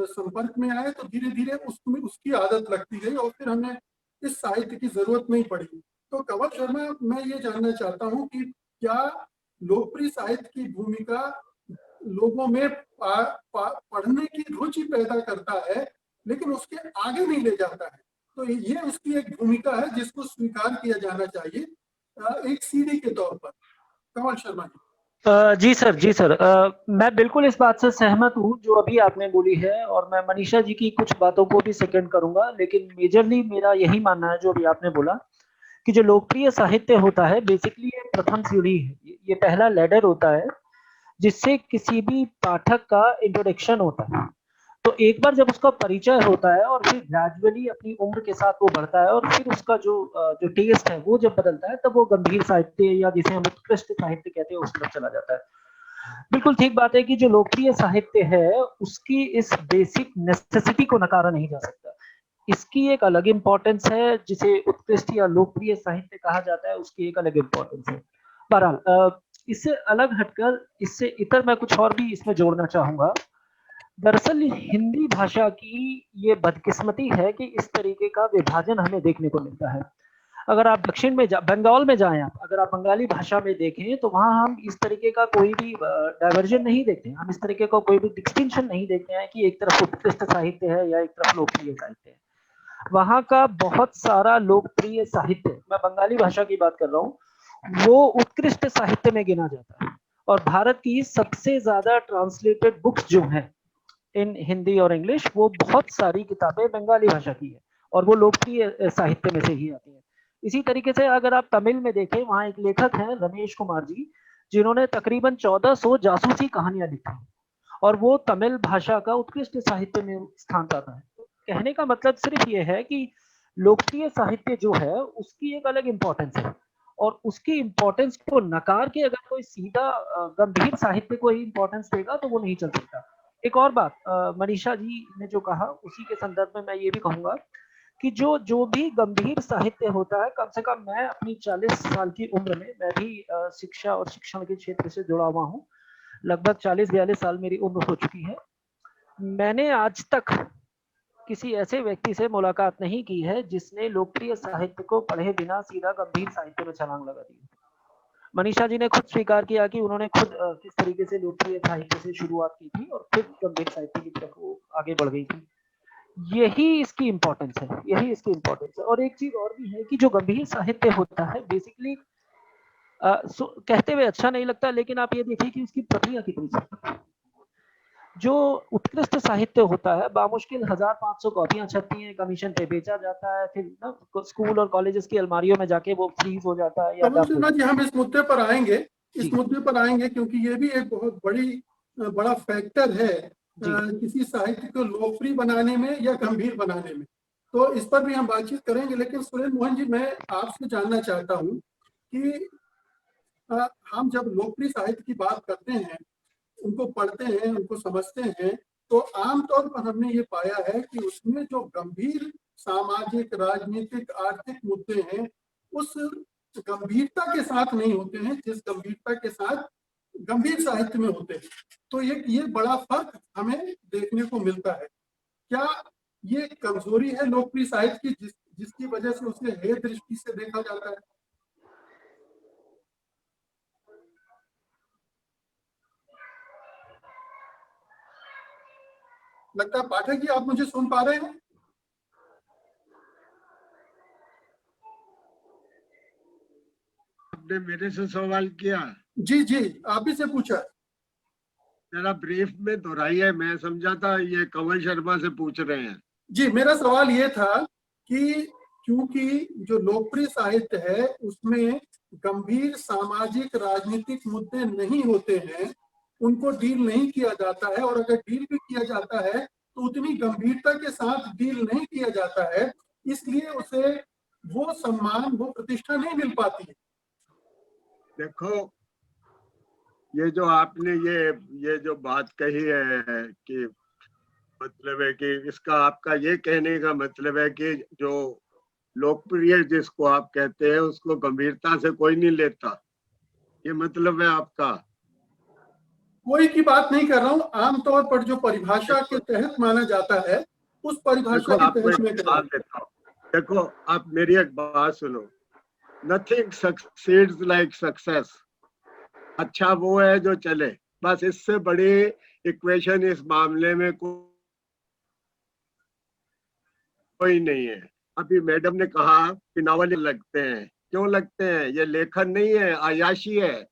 संपर्क में आए तो धीरे धीरे उसमें उसकी आदत लगती गई, और फिर हमें इस साहित्य की जरूरत नहीं पड़ी। तो कमल शर्मा, मैं ये जानना चाहता हूँ कि क्या लोकप्रिय साहित्य की भूमिका लोगों में पढ़ने की रुचि पैदा करता है, लेकिन उसके आगे नहीं ले जाता है? तो ये उसकी एक भूमिका है जिसको स्वीकार किया जाना चाहिए एक सीढ़ी के तौर पर। कमल शर्मा जी। जी सर, मैं बिल्कुल इस बात से सहमत हूँ जो अभी आपने बोली है, और मैं मनीषा जी की कुछ बातों को भी सेकंड करूंगा। लेकिन मेजरली मेरा यही मानना है जो अभी आपने बोला कि जो लोकप्रिय साहित्य होता है बेसिकली ये प्रथम सीढ़ी है, ये पहला लैडर होता है जिससे किसी भी पाठक का इंट्रोडक्शन होता है। तो एक बार जब उसका परिचय होता है और फिर ग्रेजुअली अपनी उम्र के साथ वो बढ़ता है, और फिर उसका जो टेस्ट है वो जब बदलता है, तब वो गंभीर साहित्य या जिसे हम उत्कृष्ट साहित्य कहते हैं उस तरफ चला जाता है। बिल्कुल ठीक बात है कि जो लोकप्रिय साहित्य है उसकी इस बेसिक नेसेसिटी को नकारा नहीं जा सकता। इसकी एक अलग इंपॉर्टेंस है, जिसे उत्कृष्ट या लोकप्रिय साहित्य कहा जाता है, उसकी एक अलग इंपॉर्टेंस है। बहरहाल इससे अलग हटकर इससे इतर मैं कुछ और भी इसमें जोड़ना चाहूंगा। दरअसल हिंदी भाषा की ये बदकिस्मती है कि इस तरीके का विभाजन हमें देखने को मिलता है। अगर आप दक्षिण में बंगाल में जाएं, अगर आप बंगाली भाषा में देखें तो वहां हम इस तरीके का कोई भी डाइवर्जन नहीं देखते हैं, हम इस तरीके का कोई भी डिस्टिंक्शन नहीं देखते हैं कि एक तरफ उत्कृष्ट साहित्य है या एक तरफ लोकप्रिय साहित्य है। वहां का बहुत सारा लोकप्रिय साहित्य, मैं बंगाली भाषा की बात कर रहा हूँ, वो उत्कृष्ट साहित्य में गिना जाता है। और भारत की सबसे ज्यादा ट्रांसलेटेड बुक्स जो हैं इन हिंदी और इंग्लिश, वो बहुत सारी किताबें बंगाली भाषा की है, और वो लोकप्रिय साहित्य में से ही आती है। इसी तरीके से अगर आप तमिल में देखें, वहाँ एक लेखक हैं रमेश कुमार जी, जिन्होंने तकरीबन 1400 जासूसी कहानियां लिखी, और वो तमिल भाषा का उत्कृष्ट साहित्य में स्थान पाता है। कहने का मतलब सिर्फ ये है कि लोकप्रिय साहित्य जो है उसकी एक अलग इंपॉर्टेंस है, और उसकी इंपॉर्टेंस को नकार के अगर कोई सीधा गंभीर साहित्य को ही इंपॉर्टेंस देगा तो वो नहीं चल सकता। एक और बात मनीषा जी ने जो कहा उसी के संदर्भ में मैं ये भी कहूंगा कि जो भी गंभीर साहित्य होता है, कम से कम मैं अपनी 40 साल की उम्र में, मैं भी शिक्षा और शिक्षण के क्षेत्र से जुड़ा हुआ हूँ, लगभग 40-42 साल मेरी उम्र हो चुकी है। मैंने आज तक किसी ऐसे व्यक्ति से मुलाकात नहीं की है जिसने लोकप्रिय साहित्य को पढ़े बिना सीधा गंभीर साहित्य में छलांग लगा दी। मनीषा जी ने खुद स्वीकार किया कि उन्होंने खुद किस तरीके से लोकप्रिय साहित्य से शुरुआत की थी और फिर गंभीर साहित्य की तरफ वो आगे बढ़ गई थी। यही इसकी इंपॉर्टेंस है, यही इसकी इंपॉर्टेंस है। और एक चीज और भी है कि जो गंभीर साहित्य होता है बेसिकली कहते हुए अच्छा नहीं लगता, लेकिन आप ये देखिए कि उसकी प्रक्रिया कितनी सख्त है। जो उत्कृष्ट साहित्य होता है बामुश्किल 1500 कॉपियां छपती हैं, कमीशन पे बेचा जाता है, फिर ना स्कूल और कॉलेजेस की अलमारियों में जाके वो फ्रीज हो जाता है। कमल शर्मा जी, हम इस मुद्दे पर आएंगे, क्योंकि ये भी एक बहुत बड़ा फैक्टर है किसी साहित्य को लोकप्रिय बनाने में या गंभीर बनाने में। तो इस पर भी हम बातचीत करेंगे। लेकिन सुरेंद्र मोहन जी, मैं आपसे जानना चाहता हूँ कि हम जब लोकप्रिय साहित्य की बात करते हैं, उनको पढ़ते हैं, उनको समझते हैं, तो आमतौर पर हमने ये पाया है कि उसमें जो गंभीर सामाजिक, राजनीतिक, आर्थिक मुद्दे हैं उस गंभीरता के साथ नहीं होते हैं जिस गंभीरता के साथ गंभीर साहित्य में होते हैं। तो ये बड़ा फर्क हमें देखने को मिलता है। क्या ये कमजोरी है लोकप्रिय साहित्य की जिसकी वजह से उसे हेय दृष्टि से देखा जाता है? लगता है पाठक जी आप मुझे सुन पा रहे हैं? आपने मेरे से सवाल किया? जी जी, आप ही से पूछा। जरा ब्रीफ में दोहराइए, मैं समझा था ये कंवल शर्मा से पूछ रहे हैं। जी, मेरा सवाल ये था कि क्योंकि जो लोकप्रिय साहित्य है उसमें गंभीर सामाजिक राजनीतिक मुद्दे नहीं होते हैं, उनको डील नहीं किया जाता है, और अगर डील भी किया जाता है तो उतनी गंभीरता के साथ डील नहीं किया जाता है, इसलिए उसे वो सम्मान, वो प्रतिष्ठा नहीं मिल पाती है। देखो, ये जो आपने ये जो बात कही है कि मतलब है कि इसका आपका ये कहने का मतलब है कि जो लोकप्रिय जिसको आप कहते हैं उसको गंभीरता से कोई नहीं लेता, ये मतलब है आपका? कोई की बात नहीं कर रहा हूँ, आमतौर पर जो परिभाषा के तहत माना जाता है उस परिभाषा देखो, के आपको तहत मैं एक कह रहा बात हूँ। देता हूँ। देखो, आप मेरी एक बात सुनो। Nothing succeeds like success. अच्छा वो है जो चले, बस इससे बड़ी इक्वेशन इस मामले में कोई नहीं है। अभी मैडम ने कहा कि नावल लगते हैं, क्यों लगते हैं? ये लेखन नहीं है, अय्याशी है।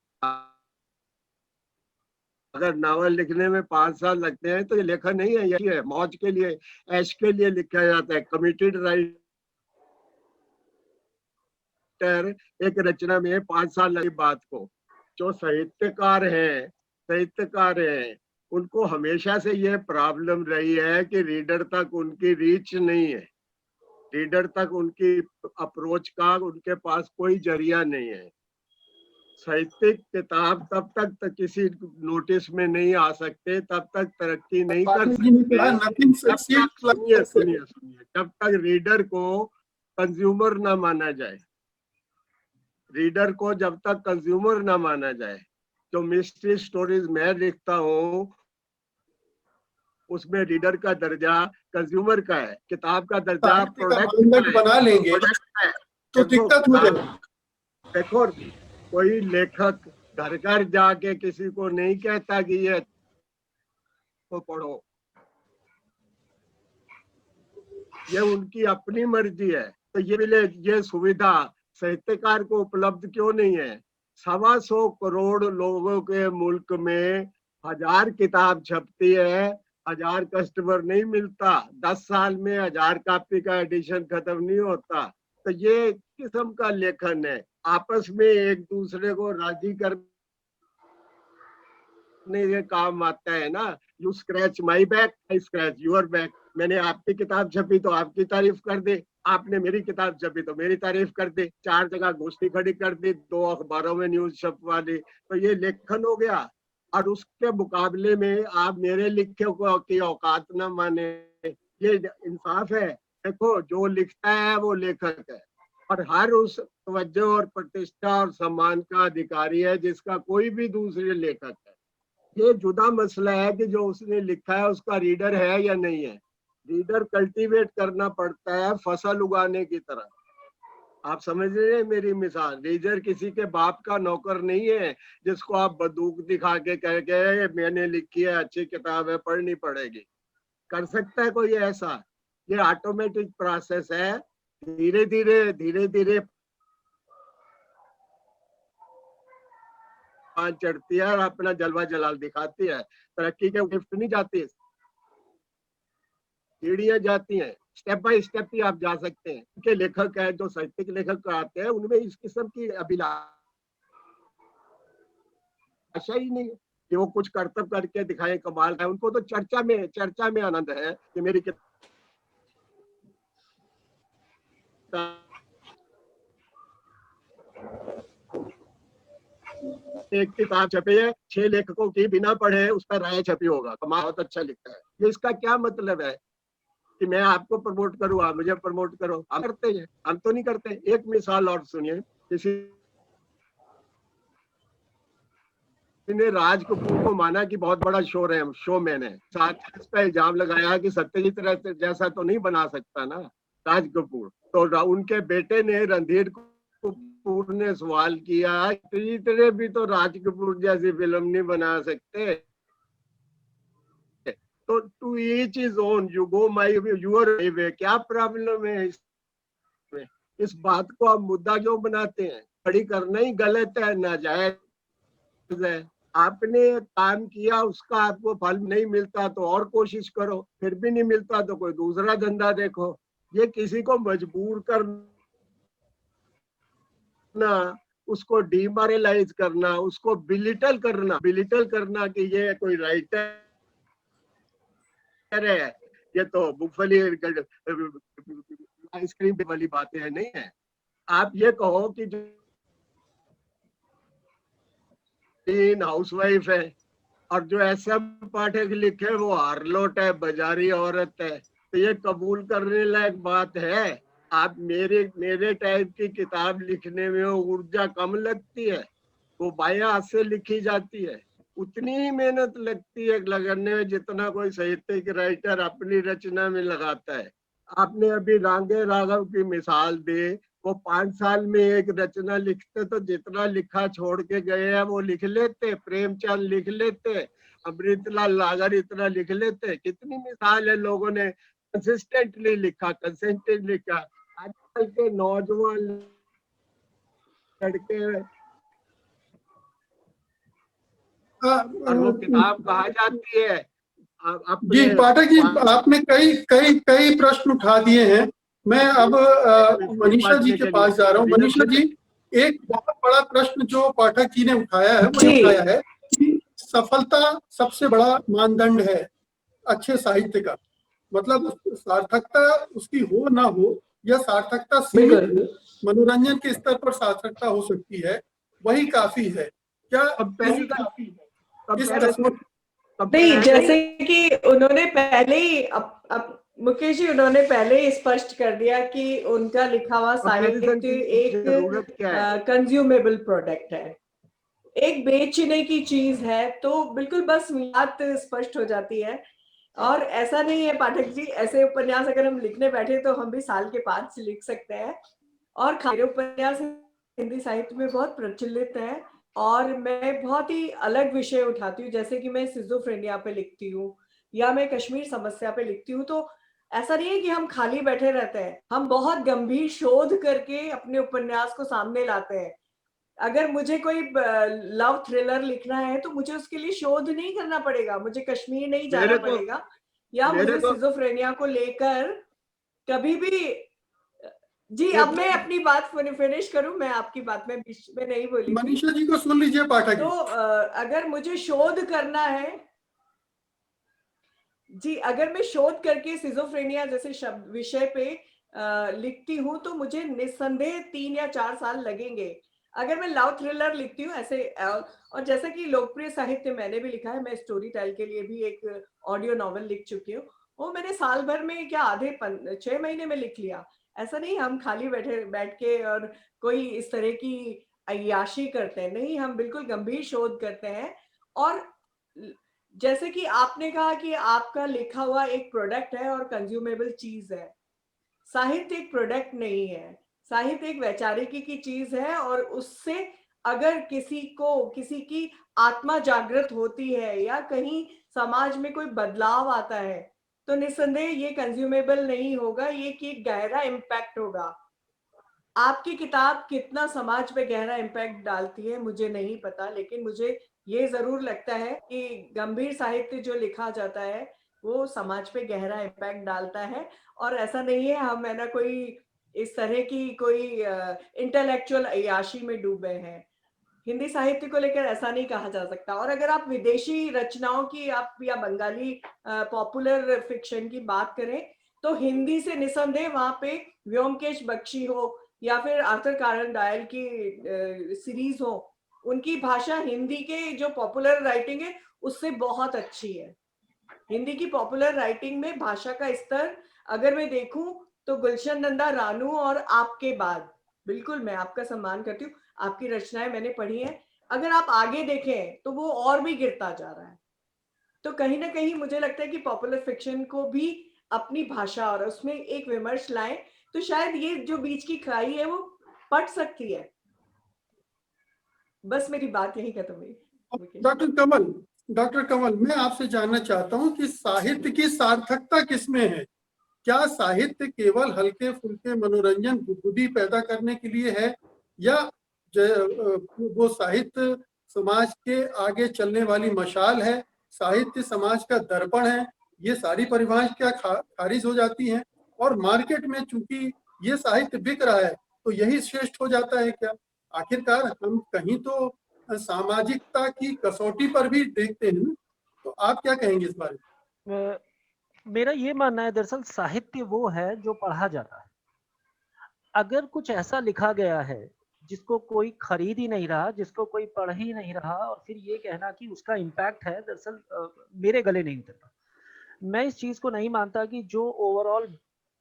अगर नावल लिखने में 5 साल लगते हैं तो ये लेखन नहीं है, यही है, मौज के लिए, ऐश के लिए लिखा जाता है। कमिटेड राइटर एक रचना में 5 साल लगी बात को। जो साहित्यकार हैं उनको हमेशा से ये प्रॉब्लम रही है कि रीडर तक उनकी रीच नहीं है, रीडर तक उनकी अप्रोच का उनके पास कोई जरिया नहीं है। साहित्यिक किताब तब तक किसी नोटिस में नहीं आ सकते, तब तक तरक्की नहीं कर सकते सुनिए जब तक रीडर को कंज्यूमर ना माना जाए। रीडर को जब तक कंज्यूमर ना माना जाए, जो मिस्ट्री स्टोरीज मैं लिखता हूँ उसमें रीडर का दर्जा कंज्यूमर का है, किताब का दर्जा प्रोडक्ट बना लेंगे तो दिक्कत हो जाएगी। देखो, कोई लेखक घर घर जाके किसी को नहीं कहता कि ये तो पढ़ो, ये उनकी अपनी मर्जी है। तो ये सुविधा साहित्यकार को उपलब्ध क्यों नहीं है? 125 करोड़ लोगों के मुल्क में 1000 किताब छपती है, 1000 कस्टमर नहीं मिलता, 10 साल में 1000 कॉपी का एडिशन खत्म नहीं होता। तो ये किस्म का लेखन है, आपस में एक दूसरे को राजी करने के काम आता है ना। You scratch my back, I scratch you're back. मैंने आपकी किताब छपी तो आपकी तारीफ कर दे, आपने मेरी किताब छपी तो मेरी तारीफ कर दे, 4 जगह गोष्ठी खड़ी कर दी, 2 अखबारों में न्यूज छपवा दी, तो ये लेखन हो गया। और उसके मुकाबले में आप मेरे लिखे को की औकात न माने, ये इंसाफ है? देखो, जो लिखता है वो लेखक है और हर उस तवज्जो और प्रतिष्ठा और सम्मान का अधिकारी है जिसका कोई भी दूसरे लेखक है। ये जुदा मसला है कि जो उसने लिखा है उसका रीडर है या नहीं है। रीडर कल्टीवेट करना पड़ता है फसल उगाने की तरह। आप समझ रहे हैं मेरी मिसाल? रीडर किसी के बाप का नौकर नहीं है जिसको आप बंदूक दिखा के कह के मैंने लिखी है, अच्छी किताब है, पढ़नी पड़ेगी। कर सकता है कोई ऐसा? ये ऑटोमेटिक प्रोसेस है। धीरे धीरे चढ़ती है और अपना जलवा जलाल दिखाती है। तरक्की के लिफ्ट नहीं जाती, सीढ़ियां जाती हैं। स्टेप बाय स्टेप ही आप जा सकते हैं। उनके लेखक है जो साहित्यिक लेखक आते हैं उनमें इस किस्म की अभिलाषा ही नहीं है कि वो कुछ करतब करके दिखाए, कमाल है। उनको तो चर्चा में आनंद है कि मेरी एक किताब छपी है, 6 लेखकों की बिना पढ़े उस पर राय छपी होगा, कमाल, बहुत अच्छा लिखता है। ये इसका क्या मतलब है कि मैं आपको प्रमोट करूँ, आप मुझे प्रमोट करो? हम करते हैं, हम तो नहीं करते। एक मिसाल और सुनिए, किसी ने राज कपूर को माना कि बहुत बड़ा शोमैन है, साथ ही इस पर इल्जाम लगाया कि सत्यजीत रे जैसा तो नहीं बना सकता ना राज कपूर। तो उनके बेटे ने, रणधीर कपूर ने सवाल किया, सत्यजीत रे भी तो राज कपूर जैसी फिल्म नहीं बना सकते, तो to each is own, you go my your way, क्या प्रॉब्लम है इसमें? इस बात को आप मुद्दा क्यों बनाते हैं? खड़ी करना ही गलत है, नाजायज है। आपने काम किया, उसका आपको फल नहीं मिलता तो और कोशिश करो, फिर भी नहीं मिलता तो कोई दूसरा धंधा देखो। ये किसी को मजबूर करना, उसको डिमोरलाइज करना, उसको बिलिटल करना कि ये कोई राइटर है, ये तो मूंगफली आइसक्रीम वाली बातें है, नहीं है। आप ये कहो कि जो हाउसवाइफ है और जो SM पाठक लिखे वो हारलोट है, बाजारी औरत है, तो ये कबूल करने लायक बात है? आप मेरे टाइप की किताब लिखने में ऊर्जा कम लगती है, वो बायां हाथ से लिखी जाती है, उतनी ही मेहनत लगती है लगाने में जितना कोई साहित्यिक राइटर अपनी रचना में लगाता है। आपने अभी रांगे राघव की मिसाल दी, वो 5 साल में एक रचना लिखते तो जितना लिखा छोड़ के गए हैं वो लिख लेते, प्रेमचंद लिख लेते, अमृतलाल लागर इतना लिख लेते। कितनी मिसाल है, लोगों ने कंसिस्टेंटली लिखा। आजकल के नौजवान लड़के और वो किताब कहा जाती है जी पाठक जी, आपने कई प्रश्न उठा दिए हैं। मैं अब मनीषा जी के पास जा रहा हूँ। मनीषा जी, एक बहुत बड़ा प्रश्न जो पाठक जी ने उठाया है वो उठाया है कि सफलता सबसे बड़ा मानदंड है अच्छे साहित्य का, मतलब सार्थकता उसकी हो ना हो या सार्थकता सीमित मनोरंजन के स्तर पर सार्थकता हो सकती है, वही काफी है क्या? नहीं, जैसे कि उन्होंने पहले ही मुकेश जी, उन्होंने पहले ही स्पष्ट कर दिया कि उनका लिखा हुआ साहित्य एक कंज्यूमेबल प्रोडक्ट है, एक बेचने की चीज है, तो बिल्कुल बस बात स्पष्ट हो जाती है। और ऐसा नहीं है पाठक जी, ऐसे उपन्यास अगर हम लिखने बैठे तो हम भी साल के 5 लिख सकते हैं। और मेरे उपन्यास हिंदी साहित्य में बहुत प्रचलित है और मैं बहुत ही अलग विषय उठाती हूँ, जैसे कि मैं सिजोफ्रेनिया पे लिखती हूँ या मैं कश्मीर समस्या पे लिखती हूँ। तो ऐसा नहीं है कि हम खाली बैठे रहते हैं, हम बहुत गंभीर शोध करके अपने उपन्यास को सामने लाते हैं। अगर मुझे कोई लव थ्रिलर लिखना है तो मुझे उसके लिए शोध नहीं करना पड़ेगा, मुझे कश्मीर नहीं जाना पड़ेगा, या मुझे सिजोफ्रेनिया को लेकर कभी भी। जी, अब मैं अपनी बात फिनिश करूं, मैं आपकी बात में बीच में नहीं बोली। मनीषा जी को सुन लीजिए पाठक। तो अगर मुझे शोध करना है, जी, अगर मैं शोध करके सिजोफ्रेनिया जैसे शब्द विषय पे लिखती हूँ तो मुझे निस्संदेह 3 या 4 साल लगेंगे। अगर मैं लव थ्रिलर लिखती हूँ ऐसे, और जैसा कि लोकप्रिय साहित्य मैंने भी लिखा है, मैं स्टोरी टेल के लिए भी एक ऑडियो नॉवल लिख चुकी हूँ, वो मैंने साल भर में क्या आधे 6 महीने में लिख लिया। ऐसा नहीं हम खाली बैठ के और कोई इस तरह की अय्याशी करते हैं, नहीं, हम बिल्कुल गंभीर शोध करते हैं। और जैसे कि आपने कहा कि आपका लिखा हुआ एक प्रोडक्ट है और कंज्यूमेबल चीज है, साहित्य एक प्रोडक्ट नहीं है, साहित्य एक वैचारिकी की चीज है, और उससे अगर किसी की आत्मा जागृत होती है या कहीं समाज में कोई बदलाव आता है तो निस्संदेह ये कंज्यूमेबल नहीं होगा, ये कि गहरा इम्पैक्ट होगा। आपकी किताब कितना समाज पे गहरा इम्पैक्ट डालती है मुझे नहीं पता, लेकिन मुझे ये जरूर लगता है कि गंभीर साहित्य जो लिखा जाता है वो समाज पे गहरा इम्पैक्ट डालता है। और ऐसा नहीं है हम है ना कोई इस तरह की कोई इंटेलेक्चुअल अय्याशी में डूबे हैं, हिंदी साहित्य को लेकर ऐसा नहीं कहा जा सकता। और अगर आप विदेशी रचनाओं की आप या बंगाली पॉपुलर फिक्शन की बात करें तो हिंदी से निसंदेह वहां पे व्योमकेश बख्शी हो या फिर आर्थर कॉनन डॉयल की सीरीज हो, उनकी भाषा हिंदी के जो पॉपुलर राइटिंग है उससे बहुत अच्छी है। हिंदी की पॉपुलर राइटिंग में भाषा का स्तर अगर मैं देखूं तो गुलशन नंदा रानू और आपके बाद, बिल्कुल मैं आपका सम्मान करती हूँ, आपकी रचनाएं मैंने पढ़ी हैं, अगर आप आगे देखें तो वो और भी गिरता जा रहा है। तो कहीं ना कहीं मुझे लगता है कि पॉपुलर फिक्शन को भी अपनी भाषा और उसमें एक विमर्श लाएं, तो शायद ये जो बीच की खाई है वो पट सकती है। बस मेरी बात यही खत्म हुई। डॉक्टर कमल, मैं आपसे जानना चाहता हूं कि साहित्य की सार्थकता किसमें है? क्या साहित्य केवल हल्के फुल्के मनोरंजन बुद्धि पैदा करने के लिए है, या वो साहित्य समाज के आगे चलने वाली मशाल है, साहित्य समाज का दर्पण है? ये सारी परिभाषाएं क्या खारिज हो जाती हैं? और मार्केट में चूंकि ये साहित्य बिक रहा है तो यही श्रेष्ठ हो जाता है क्या? आखिरकार हम कहीं तो सामाजिकता की कसौटी पर भी देखते हैं ना? तो आप क्या कहेंगे इस बारे में? मेरा ये मानना है, दरअसल साहित्य वो है जो पढ़ा जाता है। अगर कुछ ऐसा लिखा गया है जिसको कोई खरीद ही नहीं रहा, जिसको कोई पढ़ ही नहीं रहा, और फिर ये कहना कि उसका इम्पैक्ट है, दरअसल मेरे गले नहीं उतरता। मैं इस चीज को नहीं मानता कि जो ओवरऑल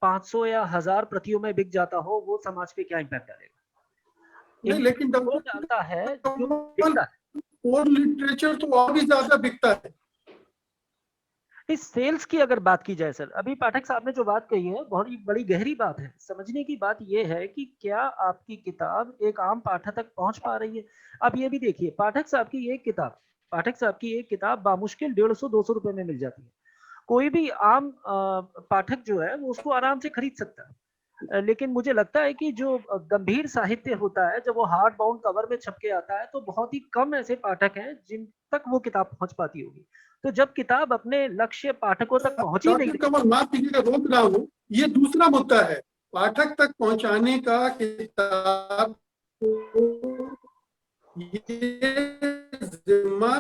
500 या 1000 प्रतियों में बिक जाता हो वो समाज पे क्या इम्पैक्ट डालेगा। नहीं, लेकिन वो डालता है जो बिकता है। और लिटरेचर तो और भी ज्यादा बिकता है। इस सेल्स की अगर बात की जाए सर, अभी पाठक साहब ने जो बात कही है बहुत ही बड़ी गहरी बात है। समझने की बात यह है कि क्या आपकी किताब एक आम पाठक तक पहुंच पा रही है। अब ये भी देखिए, पाठक साहब की एक किताब बामुश्किल 150-200 रुपए में मिल जाती है। कोई भी आम पाठक जो है वो उसको आराम से खरीद सकता है। लेकिन मुझे लगता है कि जो गंभीर साहित्य होता है, जब वो हार्ड बाउंड कवर में छप के आता है तो बहुत ही कम ऐसे पाठक हैं जिन तक वो किताब पहुंच पाती होगी। तो जब किताब अपने लक्ष्य पाठकों तक पहुंच ही नहीं डॉक्टर कमल, माफ कीजिएगा, रोक रहा हूँ, ये दूसरा मुद्दा है पाठक तक पहुंचाने का। किताब को ये जिम्मा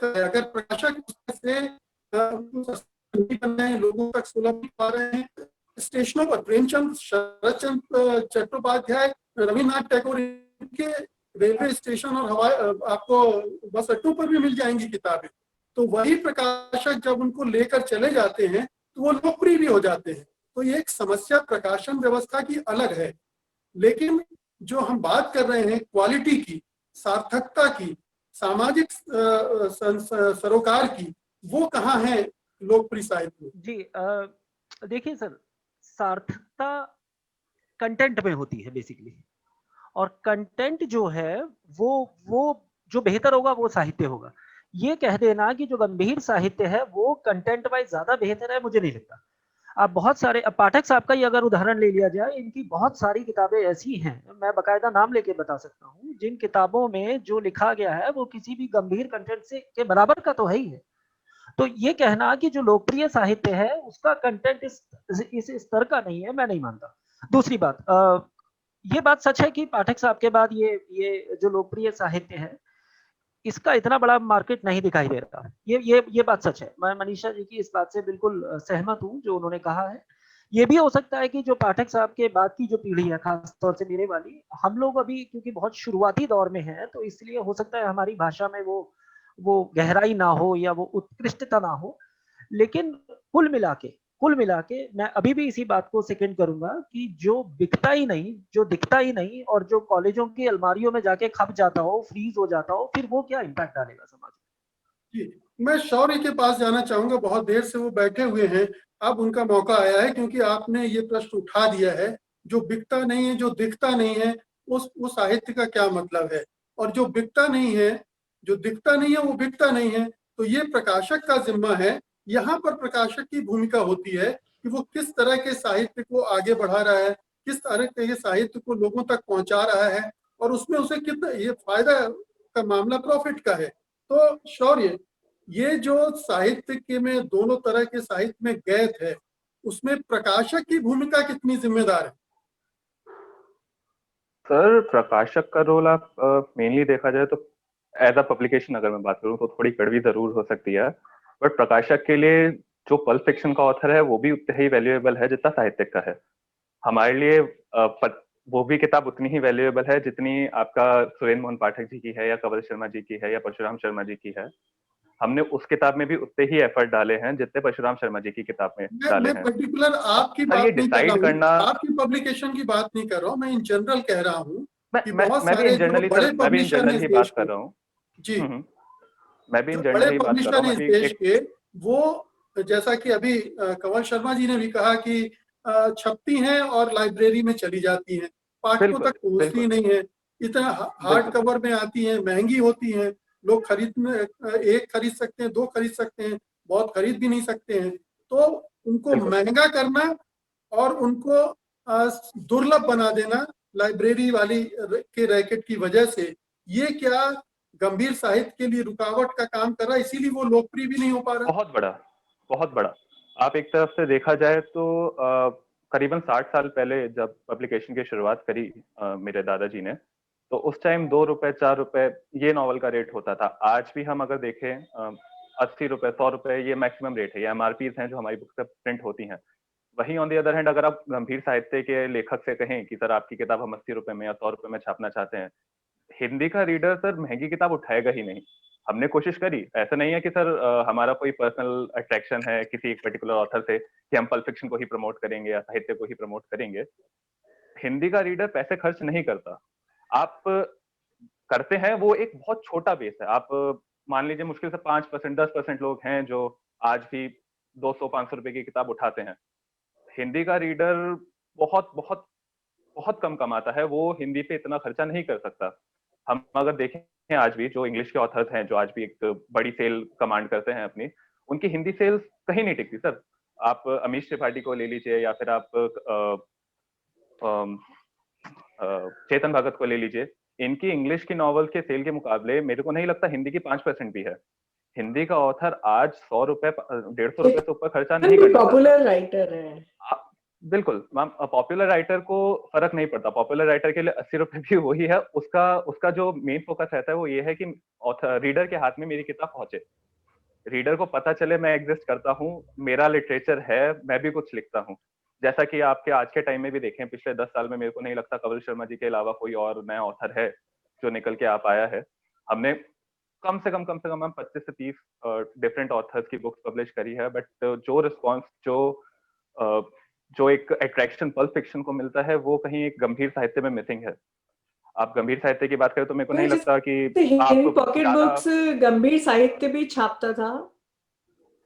अगर प्रकाशक से लोगों तक सुलभ नहीं पा रहे हैं, स्टेशनों पर प्रेमचंद, शरद चंद्र चट्टोपाध्याय, रविन्द्रनाथ टैगोर के रेलवे स्टेशन और हवाई आपको बस अड्डों पर भी मिल जाएंगी किताबें। तो वही प्रकाशक जब उनको लेकर चले जाते हैं तो वो लोकप्रिय भी हो जाते हैं। तो ये एक समस्या प्रकाशन व्यवस्था की अलग है। लेकिन जो हम बात कर रहे हैं क्वालिटी की, सार्थकता की, सामाजिक सरोकार की, वो कहाँ है लोकप्रिय साहित्य में? जी देखिए सर, सार्थकता कंटेंट में होती है बेसिकली, और कंटेंट जो है वो जो बेहतर होगा वो साहित्य होगा। ये कह देना कि जो गंभीर साहित्य है वो कंटेंट वाइज ज्यादा बेहतर है, मुझे नहीं लगता। आप बहुत सारे पाठक साहब का ही अगर उदाहरण ले लिया जाए, इनकी बहुत सारी किताबें ऐसी हैं, मैं बकायदा नाम लेके बता सकता हूँ, जिन किताबों में जो लिखा गया है वो किसी भी गंभीर कंटेंट से के बराबर का तो है ही है। तो ये कहना कि जो लोकप्रिय साहित्य है उसका कंटेंट इस स्तर का नहीं है, मैं नहीं मानता। दूसरी बात, ये बात सच है कि पाठक साहब के बाद ये जो लोकप्रिय साहित्य है इसका इतना बड़ा मार्केट नहीं दिखाई दे रहा। ये बात सच है। मैं मनीषा जी की इस बात से बिल्कुल सहमत हूँ जो उन्होंने कहा है। ये भी हो सकता है कि जो पाठक साहब के बाद की जो पीढ़ी है, खासतौर से मेरे वाली, हम लोग अभी क्योंकि बहुत शुरुआती दौर में हैं, तो इसलिए हो सकता है हमारी भाषा में वो गहराई ना हो या वो उत्कृष्टता ना हो। लेकिन कुल मिला के मैं अभी भी इसी बात को सेकंड करूंगा कि जो बिकता ही नहीं, जो दिखता ही नहीं, और जो कॉलेजों की अलमारियों में जाके खप जाता हो, फ्रीज हो जाता हो, फिर वो क्या इम्पैक्ट डालेगा समाज में। जी, मैं शौर्य के पास जाना चाहूंगा। बहुत देर से वो बैठे हुए हैं, अब उनका मौका आया है, क्योंकि आपने ये प्रश्न उठा दिया है। जो बिकता नहीं है, जो दिखता नहीं है, उस साहित्य का क्या मतलब है? और जो बिकता नहीं है, जो दिखता नहीं है, वो बिकता नहीं है, तो ये प्रकाशक का जिम्मा है। यहाँ पर प्रकाशक की भूमिका होती है कि वो किस तरह के साहित्य को आगे बढ़ा रहा है, किस तरह के साहित्य को लोगों तक पहुंचा रहा है, और उसमें उसे कितना ये फायदा का मामला प्रॉफिट का है। तो शौर्य, ये जो साहित्य के में दोनों तरह के साहित्य में गैप है, उसमें प्रकाशक की भूमिका कितनी जिम्मेदार है? सर, प्रकाशक का रोल आप मेनली देखा जाए तो एज अ पब्लिकेशन अगर मैं बात करूं तो थोड़ी कड़वी जरूर हो सकती है, बट प्रकाशक के लिए जो पल्प फिक्शन का ऑथर है वो भी उतना ही वैल्यूएबल है जितना साहित्यिक का है। हमारे लिए वो भी किताब उतनी ही वैल्यूएबल है जितनी आपका सुरेंद्र मोहन पाठक जी की है, या कंवल शर्मा जी की है, या परशुराम शर्मा जी की है। हमने उस किताब में भी उतने ही एफर्ट डाले हैं जितने परशुराम शर्मा जी की किताब में डाले हैं। मैं पर्टिकुलर आपकी सर, बात ये नहीं कर रहा डिसाइड हूँ, करना, आपकी पब्लिकेशन की बात नहीं कर रहा हूँ, मैं इन जनरल कह रहा हूँ कि बहुत मैं भी सारे इन जो जनरली बड़े सर, मैं भी इन पब्लिशर हैं जनरल इस ही देश बात के, कर रहा हूँ। जी, मैं भी इन जो जनरल बड़े ही बात कर रहा पब्लिशर हूँ हैं इस अभी देश एक। के, वो जैसा कि अभी कंवल शर्मा जी ने भी कहा कि छपती हैं और लाइब्रेरी में चली जाती हैं, पाठकों बिल्कुल तक पहुंचती बिल्कुल नहीं है, इतना हार्ड बिल्कुल कवर में आती हैं, महंगी होती हैं, लोग खरीद में एक खरीद सकते हैं, दो खरीद सकते हैं, बहुत खरीद भी नहीं सकते हैं। तो उनको बिल्कुल। महंगा करना और उनको दुर्लभ बना देना लाइब्रेरी वाली के रैकेट की वजह से, ये क्या गंभीर साहित्य के लिए रुकावट का काम कर रहा है, इसीलिए वो लोकप्रिय भी नहीं हो पा रहा। बहुत बड़ा, बहुत बड़ा। आप एक तरफ से देखा जाए तो करीबन 60 साल पहले जब पब्लिकेशन की शुरुआत करी मेरे दादाजी ने, तो उस टाइम 2 रुपए 4 रुपए ये नॉवल का रेट होता था। आज भी हम अगर देखें 80 रुपए 100 रुपए ये मैक्सिमम रेट है, ये एमआरपीज हैं जो हमारी बुक से प्रिंट होती हैं। वहीं ऑन द अदर हैंड अगर आप गंभीर साहित्य के लेखक से कहें कि सर आपकी किताब हम 80 रुपए में या 100 रुपए में छापना चाहते हैं, हिंदी का रीडर सर महंगी किताब उठाएगा ही नहीं। हमने कोशिश करी, ऐसा नहीं है कि सर हमारा कोई पर्सनल अट्रैक्शन है किसी एक पर्टिकुलर ऑथर से कि हम पल्प फिक्शन को ही प्रमोट करेंगे या साहित्य को ही प्रमोट करेंगे। हिंदी का रीडर पैसे खर्च नहीं करता। आप करते हैं वो एक बहुत छोटा बेस है। आप मान लीजिए मुश्किल से 5% 10% लोग हैं जो आज भी 200-500 रुपए की किताब उठाते हैं। हिंदी का रीडर बहुत बहुत बहुत कम कमाता है, वो हिंदी पे इतना खर्चा नहीं कर सकता। हम अगर देखें आज भी जो इंग्लिश के ऑथर्स हैं जो आज भी एक बड़ी सेल कमांड करते हैं अपनी, उनकी हिंदी सेल्स कहीं नहीं टिकती सर। आप अमीश त्रिपाठी को ले लीजिए या फिर आप चेतन भगत को ले लीजिए, इनकी इंग्लिश की नॉवल के सेल के मुकाबले मेरे को नहीं लगता हिंदी की 5% भी है। हिंदी का ऑथर आज 100 रुपए 150 रुपए से ऊपर खर्चा नहीं करना चाहता। पॉपुलर राइटर है। बिल्कुल मैम, पॉपुलर राइटर को फर्क नहीं पड़ता। पॉपुलर राइटर के लिए 80 रुपए भी वही है। उसका जो मेन फोकस रहता है वो ये है कि ऑथर रीडर के हाथ में मेरी किताब पहुंचे, रीडर को पता चले मैं एग्जिस्ट करता हूँ, मेरा लिटरेचर है, मैं भी कुछ लिखता हूँ। जैसा कि आपके आज के टाइम में भी देखें, पिछले 10 साल में मेरे को नहीं लगता कंवल शर्मा जी के अलावा कोई और नया ऑथर है जो निकल के आ पाया है। हमने कम से कम हम 25 से 30 डिफरेंट ऑथर्स की बुक्स पब्लिश करी है, बट जो रिस्पॉन्स जो एक अट्रैक्शन पल्प फिक्शन को मिलता है वो कहीं एक गंभीर साहित्य में मिसिंग है। आप गंभीर साहित्य की बात करें तो मेरे को नहीं लगता कि हिंद आप पॉकेट बुक्स गंभीर साहित्य भी छापता था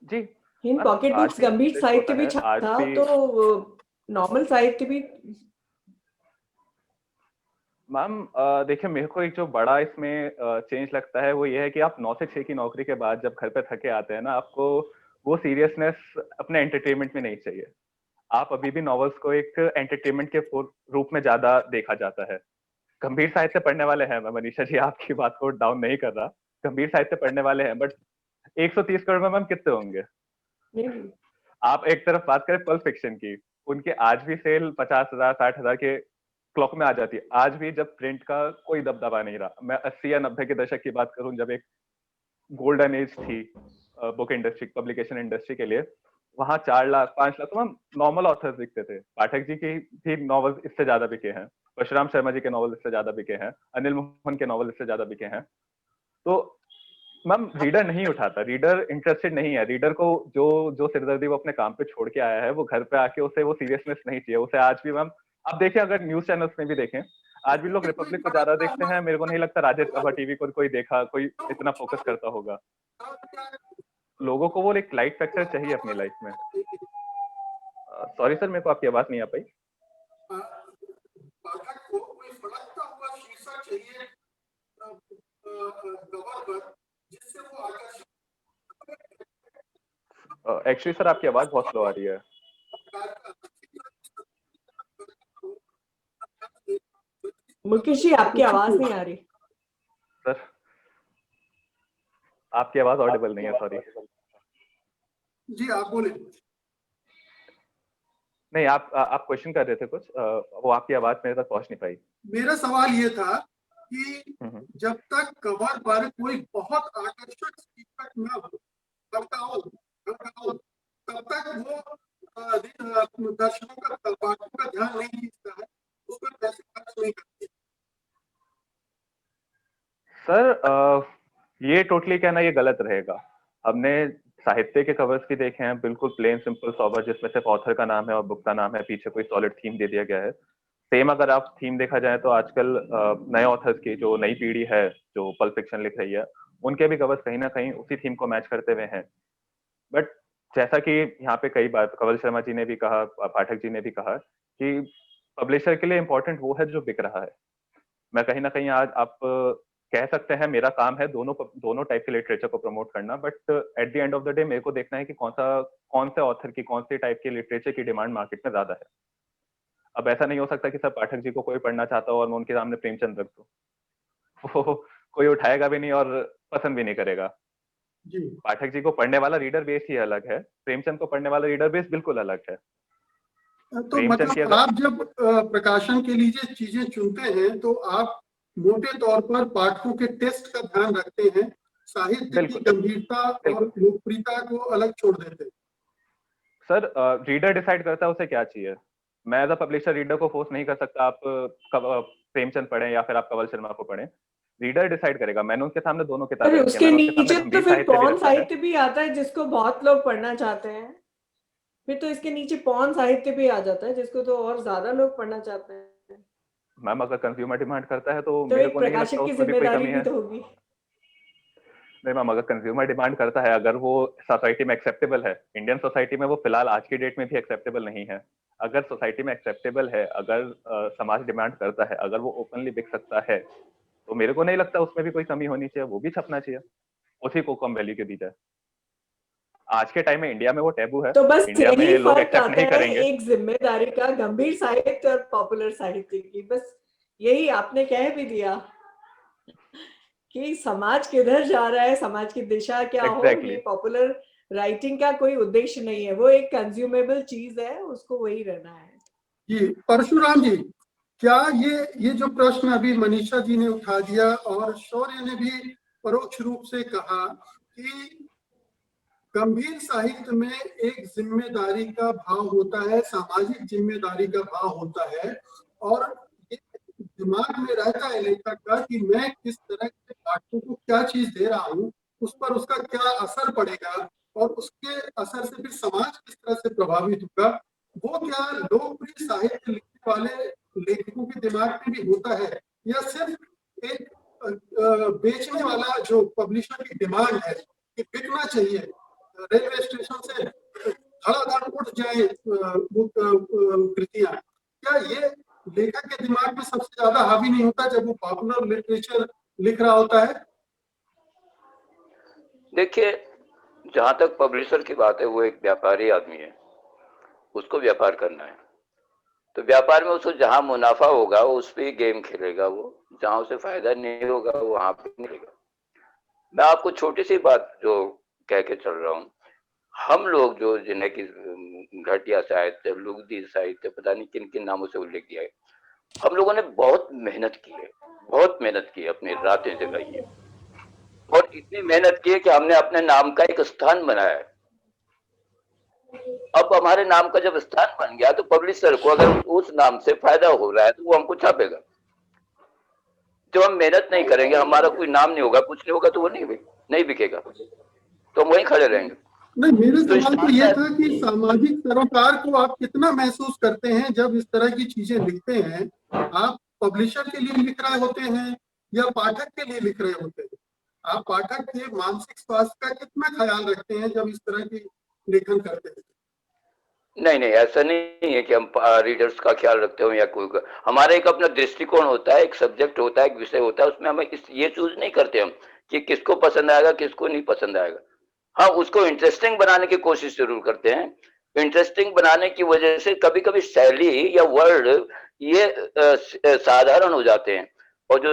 जी, हिंद पॉकेट आज बुक्स भी गंभीर publish साहित्य होता भी है, छापता आज था, भी तो नॉर्मल साहित्य भी। मैम देखिए, मेरे को एक जो बड़ा इसमें चेंज लगता है वो ये है कि आप 9 से 6 की नौकरी के बाद जब घर पे थके आते हैं ना, आपको वो सीरियसनेस अपने एंटरटेनमेंट में नहीं चाहिए। आप अभी भी नॉवेल्स को एक एंटरटेनमेट के रूप में ज्यादा देखा जाता है। गंभीर साहित्य पढ़ने वाले हैं, मैं मनीषा जी आपकी बात को डाउन नहीं कर रहा, गंभीर साहित्य पढ़ने वाले हैं, बट 130 करोड़ में मैम कितने होंगे? आप एक तरफ बात करें पल्प फिक्शन की, उनके आज भी सेल 50,000 60,000 के क्लॉक में आ जाती है। आज भी जब प्रिंट का कोई दबदबा नहीं रहा, मैं 80 या 90 के दशक की बात करूं जब एक गोल्डन एज थी बुक इंडस्ट्री पब्लिकेशन इंडस्ट्री के लिए, वहां 4 लाख 5 लाख तो मैम नॉर्मल ऑथर्स बिकते थे। पाठक जी की भी नॉवल इससे ज्यादा बिके हैं, परशुराम शर्मा जी के नॉवल इससे ज्यादा बिके हैं, अनिल मोहन के नॉवल इससे ज्यादा बिके हैं। तो मैम रीडर नहीं उठाता, रीडर इंटरेस्टेड नहीं है। रीडर को जो सिरदर्दी वो अपने काम पे छोड़ के आया है, वो घर पे आके उसे वो सीरियसनेस नहीं चाहिए। उसे आज भी मैम आप देखिए, अगर न्यूज चैनल्स में भी देखें, आज भी लोग रिपब्लिक को ज्यादा देखते हैं। मेरे को नहीं लगता राजेश सभा टीवी को कोई इतना फोकस करता होगा। लोगों को वो एक लाइट फैक्टर चाहिए अपनी लाइफ में। सॉरी सर, मेरे को आपकी आवाज नहीं आ पाई। पाठक को कोई फड़कता हुआ शीर्षक चाहिए कवर पर, जिससे वो आकर्षित। एक्चुअली सर आपकी आवाज बहुत स्लो आ रही है। मुकेश जी आपकी आवाज नहीं आ रही सर, आपकी आवाज ऑडिबल नहीं है, सॉरी। जी आप बोले। नहीं, आप क्वेश्चन कर रहे थे कुछ, वो आपकी आवाज मेरे तक पहुंच नहीं पाई। मेरा सवाल ये था कि जब तक कवर पर कोई बहुत आकर्षक शीर्षक न हो, तब तक वो दर्शकों का पाठकों का ध्यान नहीं खींचता है, उस पर पैसे खर्च नहीं करते। सर ये टोटली कहना ये गलत रहेगा। हमने साहित्य के कवर्स भी देखे हैं, बिल्कुल प्लेन सिंपल सोबर, जिसमें सिर्फ ऑथर का नाम है और बुक का नाम है, पीछे कोई सॉलिड थीम दे दिया गया है। सेम अगर आप थीम देखा जाए तो आजकल नए ऑथर्स की जो नई पीढ़ी है जो पल्प फिक्शन लिख रही है, उनके भी कवर्स कहीं ना कहीं उसी थीम को मैच करते हुए हैं। बट जैसा कि यहाँ पे कई बार कवल शर्मा जी ने भी कहा, पाठक जी ने भी कहा कि पब्लिशर के लिए इम्पोर्टेंट वो है जो बिक रहा है। मैं कहीं ना कहीं आज आप कह सकते हैं मेरा काम है दोनों टाइप के लिटरेचर को प्रमोट करना, but at the end of the day मेरे को देखना है कि कौन से ऑथर की कौन सी टाइप के लिटरेचर की डिमांड मार्केट में ज्यादा है। अब ऐसा नहीं हो सकता कि सब पाठक जी को कोई पढ़ना चाहता हो और मैं उनके सामने प्रेमचंद रख दूं। वो कोई उठाएगा भी नहीं और पसंद भी नहीं करेगा। जी। पाठक जी को पढ़ने वाला रीडर बेस ही अलग है, प्रेमचंद को पढ़ने वाला रीडर बेस बिल्कुल अलग है। तो मतलब आप जब प्रकाशन के लिए चीजें चुनते हैं तो आप मोटे तौर पर पाठकों के टेस्ट का ध्यान रखते हैं, साहित्य की गंभीरता और लोकप्रियता को अलग छोड़ देते हैं। सर रीडर डिसाइड करता है उसे क्या चाहिए। मैं एज अ पब्लिशर रीडर को फोर्स नहीं कर सकता आप प्रेमचंद पढ़ें या फिर आप कवल शर्मा को पढ़ें। रीडर डिसाइड करेगा। मैंने उनके सामने दोनों किताबें रखी हैं। उसके नीचे तो फिर पौन साहित्य भी आता है जिसको बहुत लोग पढ़ना चाहते हैं। फिर तो इसके नीचे पौन साहित्य भी आ जाता है जिसको तो और ज्यादा लोग पढ़ना चाहते हैं। मैम अगर कंज्यूमर डिमांड करता है तो मेरे को नहीं लगता उसमें भी कोई कमी है। नहीं मैम, अगर कंज्यूमर डिमांड करता है, अगर वो सोसाइटी में एक्सेप्टेबल है, इंडियन सोसाइटी में वो फिलहाल आज की डेट में भी एक्सेप्टेबल नहीं है, अगर सोसाइटी में एक्सेप्टेबल है, अगर समाज डिमांड करता है, अगर वो ओपनली बिक सकता है, तो मेरे को नहीं लगता उसमें भी कोई कमी होनी चाहिए। वो भी छपना चाहिए, उसी को कम वैल्यू के दी जाए। आज के टाइम में इंडिया में वो टैबू है। तो बस इंडिया में यही लोग फर्क एक्सेप्ट आता नहीं है करेंगे। एक जिम्मेदारी का, गंभीर साहित्य और पॉपुलर साहित्य की। बस यही आपने कह भी दिया कि समाज किधर जा रहा है, समाज की दिशा क्या हो। ये पॉपुलर राइटिंग का कोई उद्देश्य नहीं है, वो एक कंज्यूमेबल चीज है, उसको वही रहना है। जी परशुराम जी, क्या ये जो प्रश्न अभी मनीषा जी ने उठा दिया और शौर्य ने भी परोक्ष रूप से कहा कि गंभीर साहित्य में एक जिम्मेदारी का भाव होता है, सामाजिक जिम्मेदारी का भाव होता है, और ये दिमाग में रहता है लेखक का कि मैं किस तरह के पाठकों को क्या चीज दे रहा हूँ, उस पर उसका क्या असर पड़ेगा और उसके असर से फिर समाज किस तरह से प्रभावित होगा। वो क्या लोकप्रिय साहित्य लिखने वाले लेखकों के दिमाग में भी होता है, या सिर्फ एक बेचने वाला जो पब्लिशर की डिमांड है कि बिकना चाहिए, रेलवे स्टेशन से धड़ाधड़ उठ जाए कृतियां, क्या ये लेखक के दिमाग में सबसे ज्यादा हावी नहीं होता जब वो पॉपुलर लिटरेचर लिख रहा होता है? देखिए, जहां तक पब्लिशर की बात है, वो एक व्यापारी आदमी है, उसको व्यापार करना है। तो व्यापार में उसको जहां मुनाफा होगा उस पे गेम खेलेगा, वो जहां उसे फायदा नहीं होगा वहां पे नहीं खेलेगा। मैं आपको छोटी सी बात जो कह के चल रहा हूँ, हम लोग जो जिन्हें की घटिया साहित्य, लुगदी साहित्य, पता नहीं किन किन नामों से उल्लेख किया है, हम लोगों ने बहुत मेहनत की है, बहुत मेहनत की है, अपनी रातें जगाई है, और इतनी मेहनत की है कि हमने अपने नाम का एक स्थान बनाया है। अब हमारे नाम का जब स्थान बन गया तो पब्लिशर को अगर उस नाम से फायदा हो रहा है तो वो हमको छापेगा। जब हम मेहनत नहीं करेंगे, हमारा कोई नाम नहीं होगा, कुछ नहीं होगा, तो वो नहीं बिकेगा, तो हम वहीं खड़े रहेंगे। नहीं, मेरा सवाल तो ये था कि सामाजिक सरोकार को आप कितना महसूस करते हैं जब इस तरह की चीजें लिखते हैं? आप पब्लिशर के लिए लिख रहे होते हैं या पाठक के लिए लिख रहे होते हैं? आप पाठक के मानसिक स्वास्थ्य का कितना ख्याल रखते हैं जब इस तरह की लेखन करते हैं? नहीं, ऐसा नहीं है कि हम रीडर्स का ख्याल रखते हो या कोई हमारा एक अपना दृष्टिकोण होता है, एक सब्जेक्ट होता है, एक विषय होता है, उसमें हमें ये चूज नहीं करते हम कि किसको पसंद आएगा, किसको नहीं पसंद आएगा। हाँ, उसको इंटरेस्टिंग बनाने की कोशिश जरूर करते हैं। इंटरेस्टिंग बनाने की वजह से कभी कभी शैली या वर्ड ये साधारण हो जाते हैं, और जो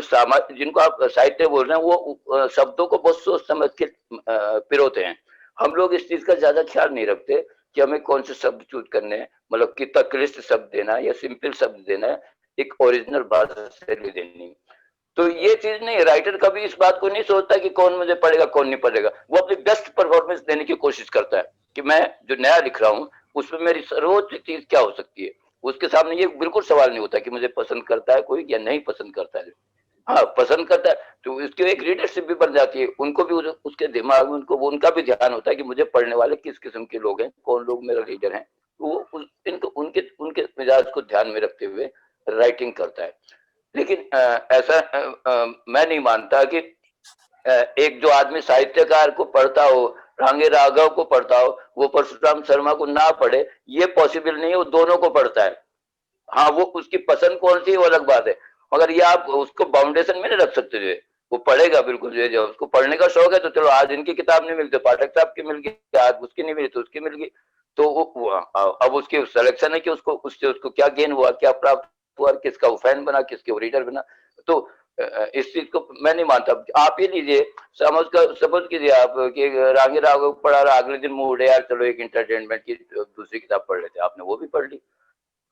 जिनको आप साहित्य बोल रहे हैं वो शब्दों को बहुत सोच समझ के पिरोते हैं। हम लोग इस चीज का ज्यादा ख्याल नहीं रखते कि हमें कौन से शब्द चूज करने हैं, मतलब कितना क्लिष्ट शब्द देना है या सिंपल शब्द देना है, एक ओरिजिनल भाषा से देनी। तो ये चीज नहीं, राइटर कभी इस बात को नहीं सोचता कि कौन मुझे पढ़ेगा कौन नहीं पढ़ेगा। वो अपनी बेस्ट परफॉर्मेंस देने की कोशिश करता है कि मैं जो नया लिख रहा हूँ उसमें मेरी सर्वोच्च चीज क्या हो सकती है। उसके सामने ये बिल्कुल सवाल नहीं होता कि मुझे पसंद करता है कोई या नहीं पसंद करता है। हाँ, पसंद करता है तो उसकी एक रीडरशिप भी बन जाती है, उनको भी उसके दिमाग में उनका भी ध्यान होता है कि मुझे पढ़ने वाले किस किस्म के लोग हैं, कौन लोग मेरा रीडर हैं। वो उनके मिजाज को ध्यान में रखते हुए राइटिंग करता है। लेकिन ऐसा मैं नहीं मानता कि एक जो आदमी साहित्यकार को पढ़ता हो, रांगे राघव को पढ़ता हो, वो परशुराम शर्मा को ना पढ़े, ये पॉसिबल नहीं है। वो दोनों को पढ़ता है। हाँ, वो उसकी पसंद कौन सी है वो अलग बात है, मगर ये आप उसको बाउंडेशन में नहीं रख सकते। जो है वो पढ़ेगा बिल्कुल, जो उसको पढ़ने का शौक है तो चलो, आज इनकी किताब नहीं मिलती, पाठक साहब की मिल गई, आज उसकी नहीं मिली तो उसकी मिल गई, तो अब उसकी सिलेक्शन है कि उसको उससे उसको क्या गेन हुआ, क्या प्राप्त हुआ, किसका वो फैन बना, किसके वो रीडर बना। तो इस चीज को मैं नहीं मानता। आप ये लीजिए, समझ कीजिए आप कि रांगे राघव पढ़ा रहा, अगले दिन मूड है यार चलो एक एंटरटेनमेंट की दूसरी किताब पढ़ लेते, आपने वो भी पढ़ ली।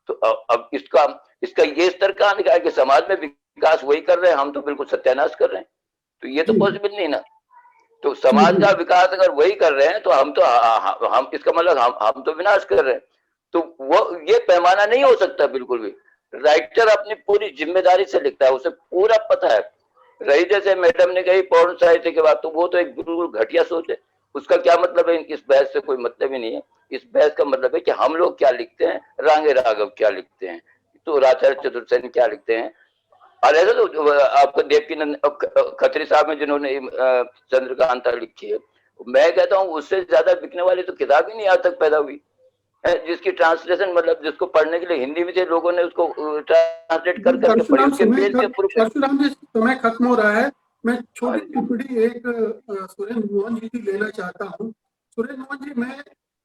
तो अब इसका ये स्तर कहाँ निकाला कि समाज में विकास वही कर रहे हैं, हम तो बिल्कुल सत्यानाश कर रहे हैं, तो ये तो पॉसिबल नहीं ना। तो समाज का विकास अगर वही कर रहे हैं तो हम इसका मतलब हम तो विनाश कर रहे हैं। तो वो ये पैमाना नहीं हो सकता बिल्कुल भी। राइटर अपनी पूरी जिम्मेदारी से लिखता है, उसे पूरा पता है। रही जैसे मैडम ने कही पौर्ण साहित्य के बाद, तो वो तो एक बिल्कुल घटिया सोच है। उसका क्या मतलब है, इस बहस से कोई मतलब ही नहीं है। इस बहस का मतलब है कि हम लोग क्या लिखते हैं, रांगे राघव क्या लिखते हैं, तो राजा चतुर्सेन क्या लिखते हैं। और ऐसा तो आपको देवकीनंद खत्री साहब में जिन्होंने चंद्रकांता लिखी है, मैं कहता हूँ उससे ज्यादा बिकने वाली तो किताब ही नहीं आज तक पैदा हुई है, जिसकी ट्रांसलेशन मतलब जिसको पढ़ने के लिए हिंदी में से लोगों ने उसको ट्रांसलेट कर करके पढ़ी, उसके पेज के प्रूफ। परशुराम जी, समय खत्म हो रहा है। मैं छोटी टिप्पणी एक सुरेंद्र मोहन जी की लेना चाहता हूँ। सुरेंद्र मोहन जी, मैं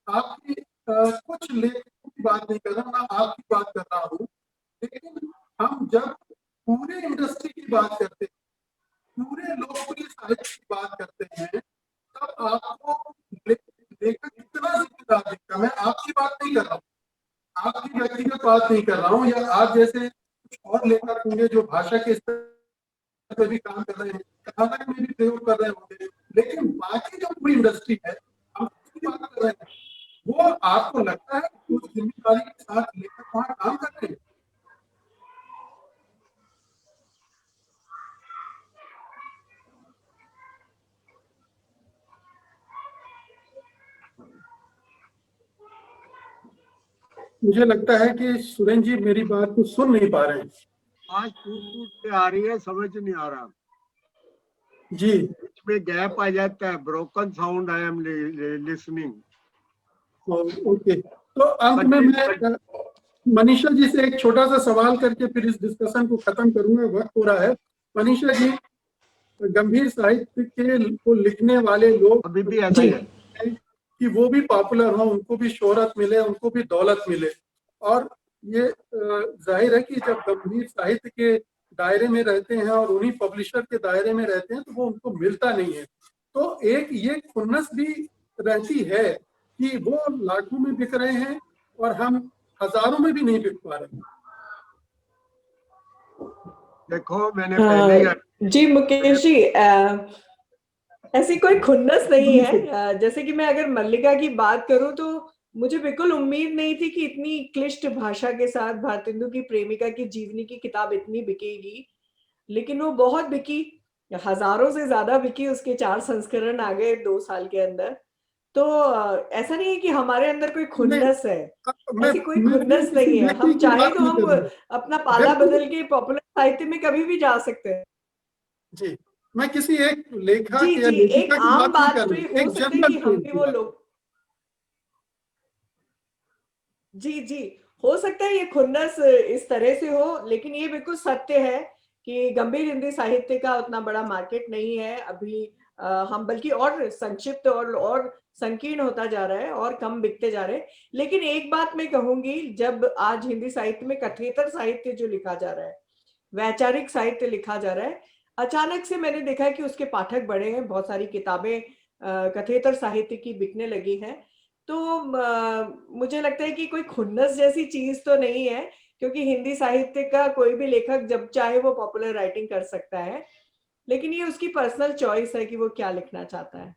आपकी कुछ लेखकों की बात नहीं कर रहा हूँ, ना आपकी बात कर रहा हूँ, लेकिन हम जब पूरे इंडस्ट्री की बात करते हैं, पूरे लोकप्रिय साहित्य की बात करते हैं, तब आपको लेखक कितना जिम्मेदार दिखता है। मैं आपकी बात नहीं कर रहा हूँ, आपकी व्यक्तिगत बात नहीं कर रहा हूँ, या आप जैसे कुछ और लेखक होंगे जो भाषा के स्तर पे भी काम कर रहे हैं, कथानक में भी प्रयोग कर रहे होंगे, लेकिन बाकी जो पूरी इंडस्ट्री है, हम उसकी बात कर रहे हैं, वो आपको लगता है कि उस जिम्मेदारी के साथ लेखक वहां काम कर रहे हैं? मुझे लगता है कि सुरेंद्र जी मेरी बात को सुन नहीं पा रहे हैं। आज टूट के आ रही है, समझ नहीं आ रहा जी, इसमें गैप आ जाता है, broken sound, I am listening. Okay, तो अंत में मैं मनीषा जी से एक छोटा सा सवाल करके फिर इस डिस्कशन को खत्म करूंगा, वक्त हो रहा है। मनीषा जी, गंभीर साहित्य के को लिखने वाले लोग अभी भी ऐसा ही है कि वो भी पॉपुलर हो, उनको भी शोहरत मिले, उनको भी दौलत मिले, और ये जाहिर है कि जब गंभीर साहित्य के दायरे में रहते हैं और उन्हीं पब्लिशर के दायरे में रहते हैं तो वो उनको मिलता नहीं है। तो एक ये खुन्नस भी रहती है कि वो लाखों में बिक रहे हैं और हम हजारों में भी नहीं बिक पा रहे। देखो, मैंने पहले ही जी मुकेश जी, ऐसी कोई खुन्नस नहीं है। जैसे कि मैं अगर मल्लिका की बात करूं तो मुझे बिल्कुल उम्मीद नहीं थी कि इतनी क्लिष्ट भाषा के साथ भारतेंदु की प्रेमिका की जीवनी की किताब इतनी बिकेगी, लेकिन वो बहुत बिकी, हजारों से ज्यादा बिकी। उसके 4 संस्करण आ गए 2 साल के अंदर। तो ऐसा नहीं है कि हमारे अंदर कोई खुन्नस है, ऐसी कोई खुन्नस नहीं है। हम चाहे तो हम अपना पाला बदल के पॉपुलर साहित्य में कभी भी जा सकते हैं। जी, मैं किसी एक लेखक जी या जी, लेखिका एक की आम बात नहीं बात कर तो रहा ये हूं, हो एक सकता है जनरल कि हम ट्रेंड भी की वो बात। लोग, जी जी, हो सकता है ये खुन्नस इस तरह से हो, लेकिन ये बिल्कुल सत्य है कि गंभीर हिंदी साहित्य का उतना बड़ा मार्केट नहीं है अभी। हम बल्कि और संक्षिप्त और संकीर्ण होता जा रहा है और कम बिकते जा रहे हैं। लेकिन एक बात मैं कहूंगी, जब आज हिंदी साहित्य में कथेतर साहित्य जो लिखा जा रहा है, वैचारिक साहित्य लिखा जा रहा है, अचानक से मैंने देखा है कि उसके पाठक बढ़े हैं, बहुत सारी किताबें कथेतर साहित्य की बिकने लगी हैं। तो मुझे लगता है कि कोई खुन्नस जैसी चीज तो नहीं है, क्योंकि हिंदी साहित्य का कोई भी लेखक जब चाहे वो पॉपुलर राइटिंग कर सकता है, लेकिन ये उसकी पर्सनल चॉइस है कि वो क्या लिखना चाहता है।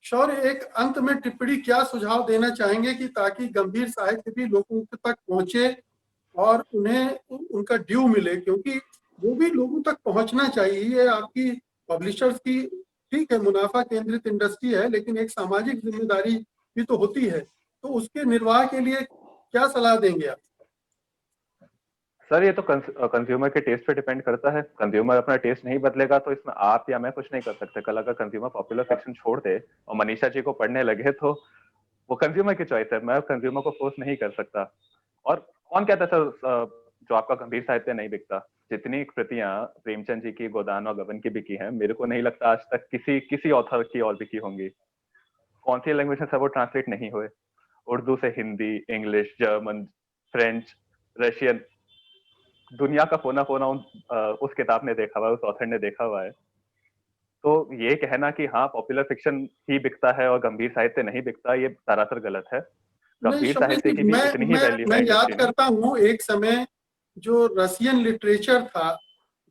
शौर्य, एक अंत में टिप्पणी क्या सुझाव देना चाहेंगे कि ताकि गंभीर साहित्य भी लोगों तक पहुंचे और उन्हें उनका ड्यू मिले, क्योंकि वो भी लोगों तक पहुंचना चाहिए। ये आपकी पब्लिशर्स की, ठीक है, मुनाफा केंद्रित इंडस्ट्री है, लेकिन एक सामाजिक जिम्मेदारी भी तो होती है। तो उसके निर्वाह के लिए क्या सलाह देंगे आप? सर ये तो कंज्यूमर के टेस्ट पे डिपेंड करता है। कंज्यूमर अपना टेस्ट नहीं बदलेगा तो इसमें आप या मैं कुछ नहीं कर सकते। कल अगर कंज्यूमर पॉपुलर फिक्शन छोड़ दे और मनीषा जी को पढ़ने लगे तो वो कंज्यूमर की चॉइस है, मैं कंज्यूमर को फोर्स नहीं कर सकता। और कौन कहता है सर जो आपका गंभीर साहित्य नहीं बिकता? जितनी कृतियां प्रेमचंद जी की, गोदान और गबन की बिकी हैं, मेरे को नहीं लगता आज तक किसी ऑथर की और बिकी होंगी। कौन सी लैंग्वेज में सब वो ट्रांसलेट नहीं हुए? उर्दू से Hindi, English, German, French, Russian, दुनिया का कोना कोना उस किताब ने देखा हुआ है, उस ऑथर ने देखा हुआ है। तो ये कहना कि हाँ पॉपुलर फिक्शन ही बिकता है और गंभीर साहित्य नहीं बिकता, ये सरासर गलत है। नहीं गंभीर शोभेश साहित्य जी, की भी इतनी ही वैल्यू मैं है याद इंडस्ट्री में। करता हूँ एक समय जो रशियन लिटरेचर था,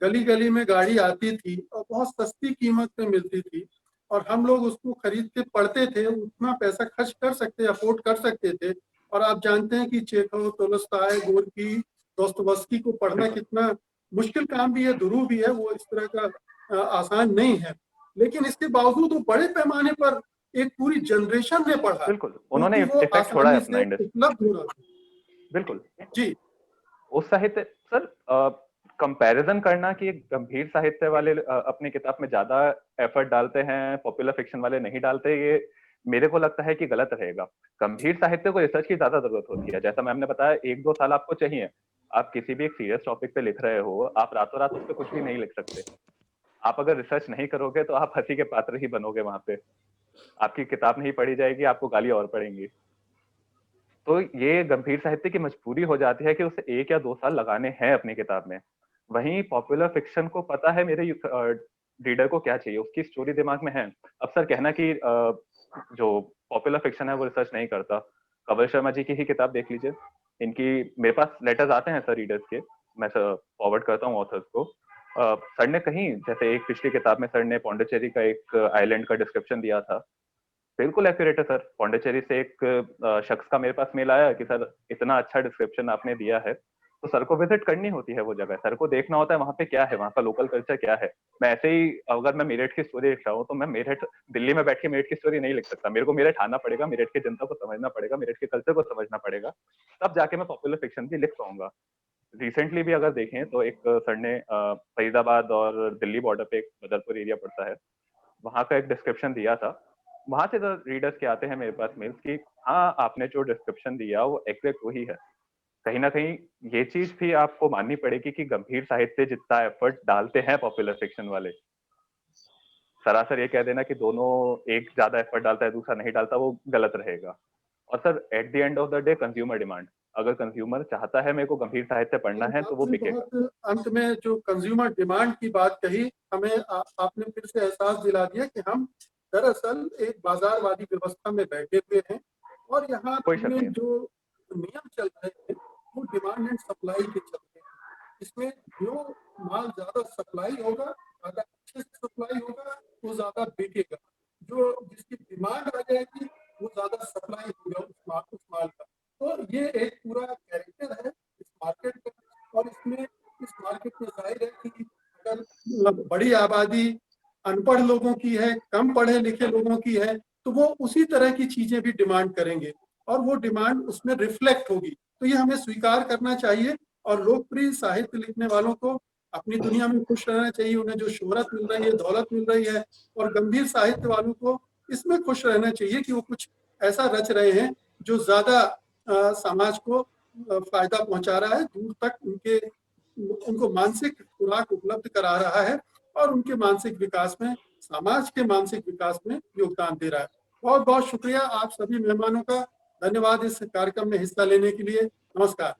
गली गली में गाड़ी आती थी और बहुत सस्ती कीमत पे मिलती थी और हम लोग उसको खरीद के पढ़ते थे, उतना पैसा खर्च कर सकते, अफोर्ड कर सकते थे। और आप जानते हैं कि चेखव, तोलस्ताय, गोरकी, दोस्तोयेवस्की को पढ़ना कितना मुश्किल काम भी है, दुरूह भी है, वो इस तरह का आसान नहीं है। लेकिन इसके बावजूद वो बड़े पैमाने पर एक पूरी जनरेशन ने पढ़ा, बिल्कुल, उन्होंने क्योंकि वो इफेक्ट छोड़ा है आसानी अपना से इंडस्ट्री। उपलब्ध हो रहा था। बिल्कुल जी उस साहित्य सर कंपैरिजन करना कि गंभीर साहित्य वाले अपनी किताब में ज्यादा एफर्ट डालते हैं, पॉपुलर फिक्शन वाले नहीं डालते, ये मेरे को लगता है कि गलत रहेगा। गंभीर साहित्य को रिसर्च की ज्यादा जरूरत होती है। जैसा मैम ने बताया, 1-2 साल आपको चाहिए। आप किसी भी एक सीरियस टॉपिक पे लिख रहे हो, आप रातों रात उस पर कुछ भी नहीं लिख सकते। आप अगर रिसर्च नहीं करोगे तो आप हंसी के पात्र ही बनोगे वहां पे। आपकी किताब नहीं पढ़ी जाएगी, आपको गाली और पड़ेंगी। तो ये गंभीर साहित्य की मजबूरी हो जाती है कि उसे 1 या 2 साल लगाने हैं अपनी किताब में। वहीं पॉपुलर फिक्शन को पता है मेरे रीडर को क्या चाहिए, उसकी स्टोरी दिमाग में है। अब सर कहना कि जो पॉपुलर फिक्शन है वो रिसर्च नहीं करता, कंवल शर्मा जी की ही किताब देख लीजिए। इनकी मेरे पास लेटर्स आते हैं सर रीडर्स के, मैं सर फॉरवर्ड करता हूँ ऑथर्स को। सर ने कहीं, जैसे एक पिछली किताब में सर ने पौंडीचेरी का एक आइलैंड का डिस्क्रिप्शन दिया था, बिल्कुल एक्यूरेट है सर। पौंडीचेरी से एक शख्स का मेरे पास मेल आया कि सर इतना अच्छा डिस्क्रिप्शन आपने दिया है, तो सर को विजिट करनी होती है वो जगह, सर को देखना होता है वहां पे क्या है, वहां का लोकल कल्चर क्या है। मैं ऐसे ही अगर मैं मेरठ की स्टोरी लिख रहा हूँ तो मैं मेरठ, दिल्ली में बैठ के मेरठ की स्टोरी नहीं लिख सकता। मेरे को मेरठ आना पड़ेगा, मेरठ की जनता को समझना पड़ेगा, मेरठ के कल्चर को समझना पड़ेगा, तब जाके मैं पॉपुलर फिक्शन भी लिख पाऊंगा। रिसेंटली भी अगर देखें तो एक सर ने फरीदाबाद और दिल्ली बॉर्डर पे एक बदरपुर एरिया पड़ता है, वहां का एक डिस्क्रिप्शन दिया था। वहां से रीडर्स के आते हैं मेरे पास मेल्स की हाँ आपने जो डिस्क्रिप्शन दिया वो एग्जैक्ट वही है। कहीं ना कहीं ये चीज भी आपको माननी पड़ेगी कि गंभीर साहित्य जितना एफर्ट डालते हैं पॉपुलर फिक्शन वाले, सरासर ये कह देना कि दोनों एक ज्यादा एफर्ट डालता है दूसरा नहीं डालता, वो गलत रहेगा। और sir at the end of the day consumer demand, अगर कंज्यूमर चाहता है मेरे को गंभीर साहित्य पढ़ना है तो वो बिकेगा। बहुत अंत में जो कंज्यूमर डिमांड की बात कही, हमें आपने फिर से एहसास दिला दिया कि हम दरअसल एक बाजारवादी व्यवस्था में बैठे हुए हैं और यहाँ में जो नियम चल रहे हैं वो डिमांड एंड सप्लाई के चल रहे हैं। इसमें जो माल ज्यादा सप्लाई होगा, ज्यादा अच्छे से सप्लाई होगा, वो ज्यादा बिकेगा। जो जिसकी डिमांड आ जाएगी वो ज्यादा सप्लाई होगा उस माल का। तो ये एक पूरा कैरेक्टर है इस मार्केट का। और इसमें इस मार्केट में जाहिर है कि अगर बड़ी आबादी अनपढ़ लोगों की है, कम पढ़े लिखे लोगों की है, तो वो उसी तरह की चीजें भी डिमांड करेंगे और वो डिमांड उसमें रिफ्लेक्ट होगी। तो ये हमें स्वीकार करना चाहिए और लोकप्रिय साहित्य लिखने वालों को अपनी दुनिया में खुश रहना चाहिए। उन्हें जो शोहरत मिल रही है, दौलत मिल रही है, और गंभीर साहित्य वालों को इसमें खुश रहना चाहिए कि वो कुछ ऐसा रच रहे हैं जो ज्यादा समाज को फायदा पहुंचा रहा है, दूर तक उनको मानसिक खुराक उपलब्ध करा रहा है और उनके मानसिक विकास में, समाज के मानसिक विकास में योगदान दे रहा है। बहुत बहुत शुक्रिया आप सभी मेहमानों का, धन्यवाद इस कार्यक्रम में हिस्सा लेने के लिए। नमस्कार।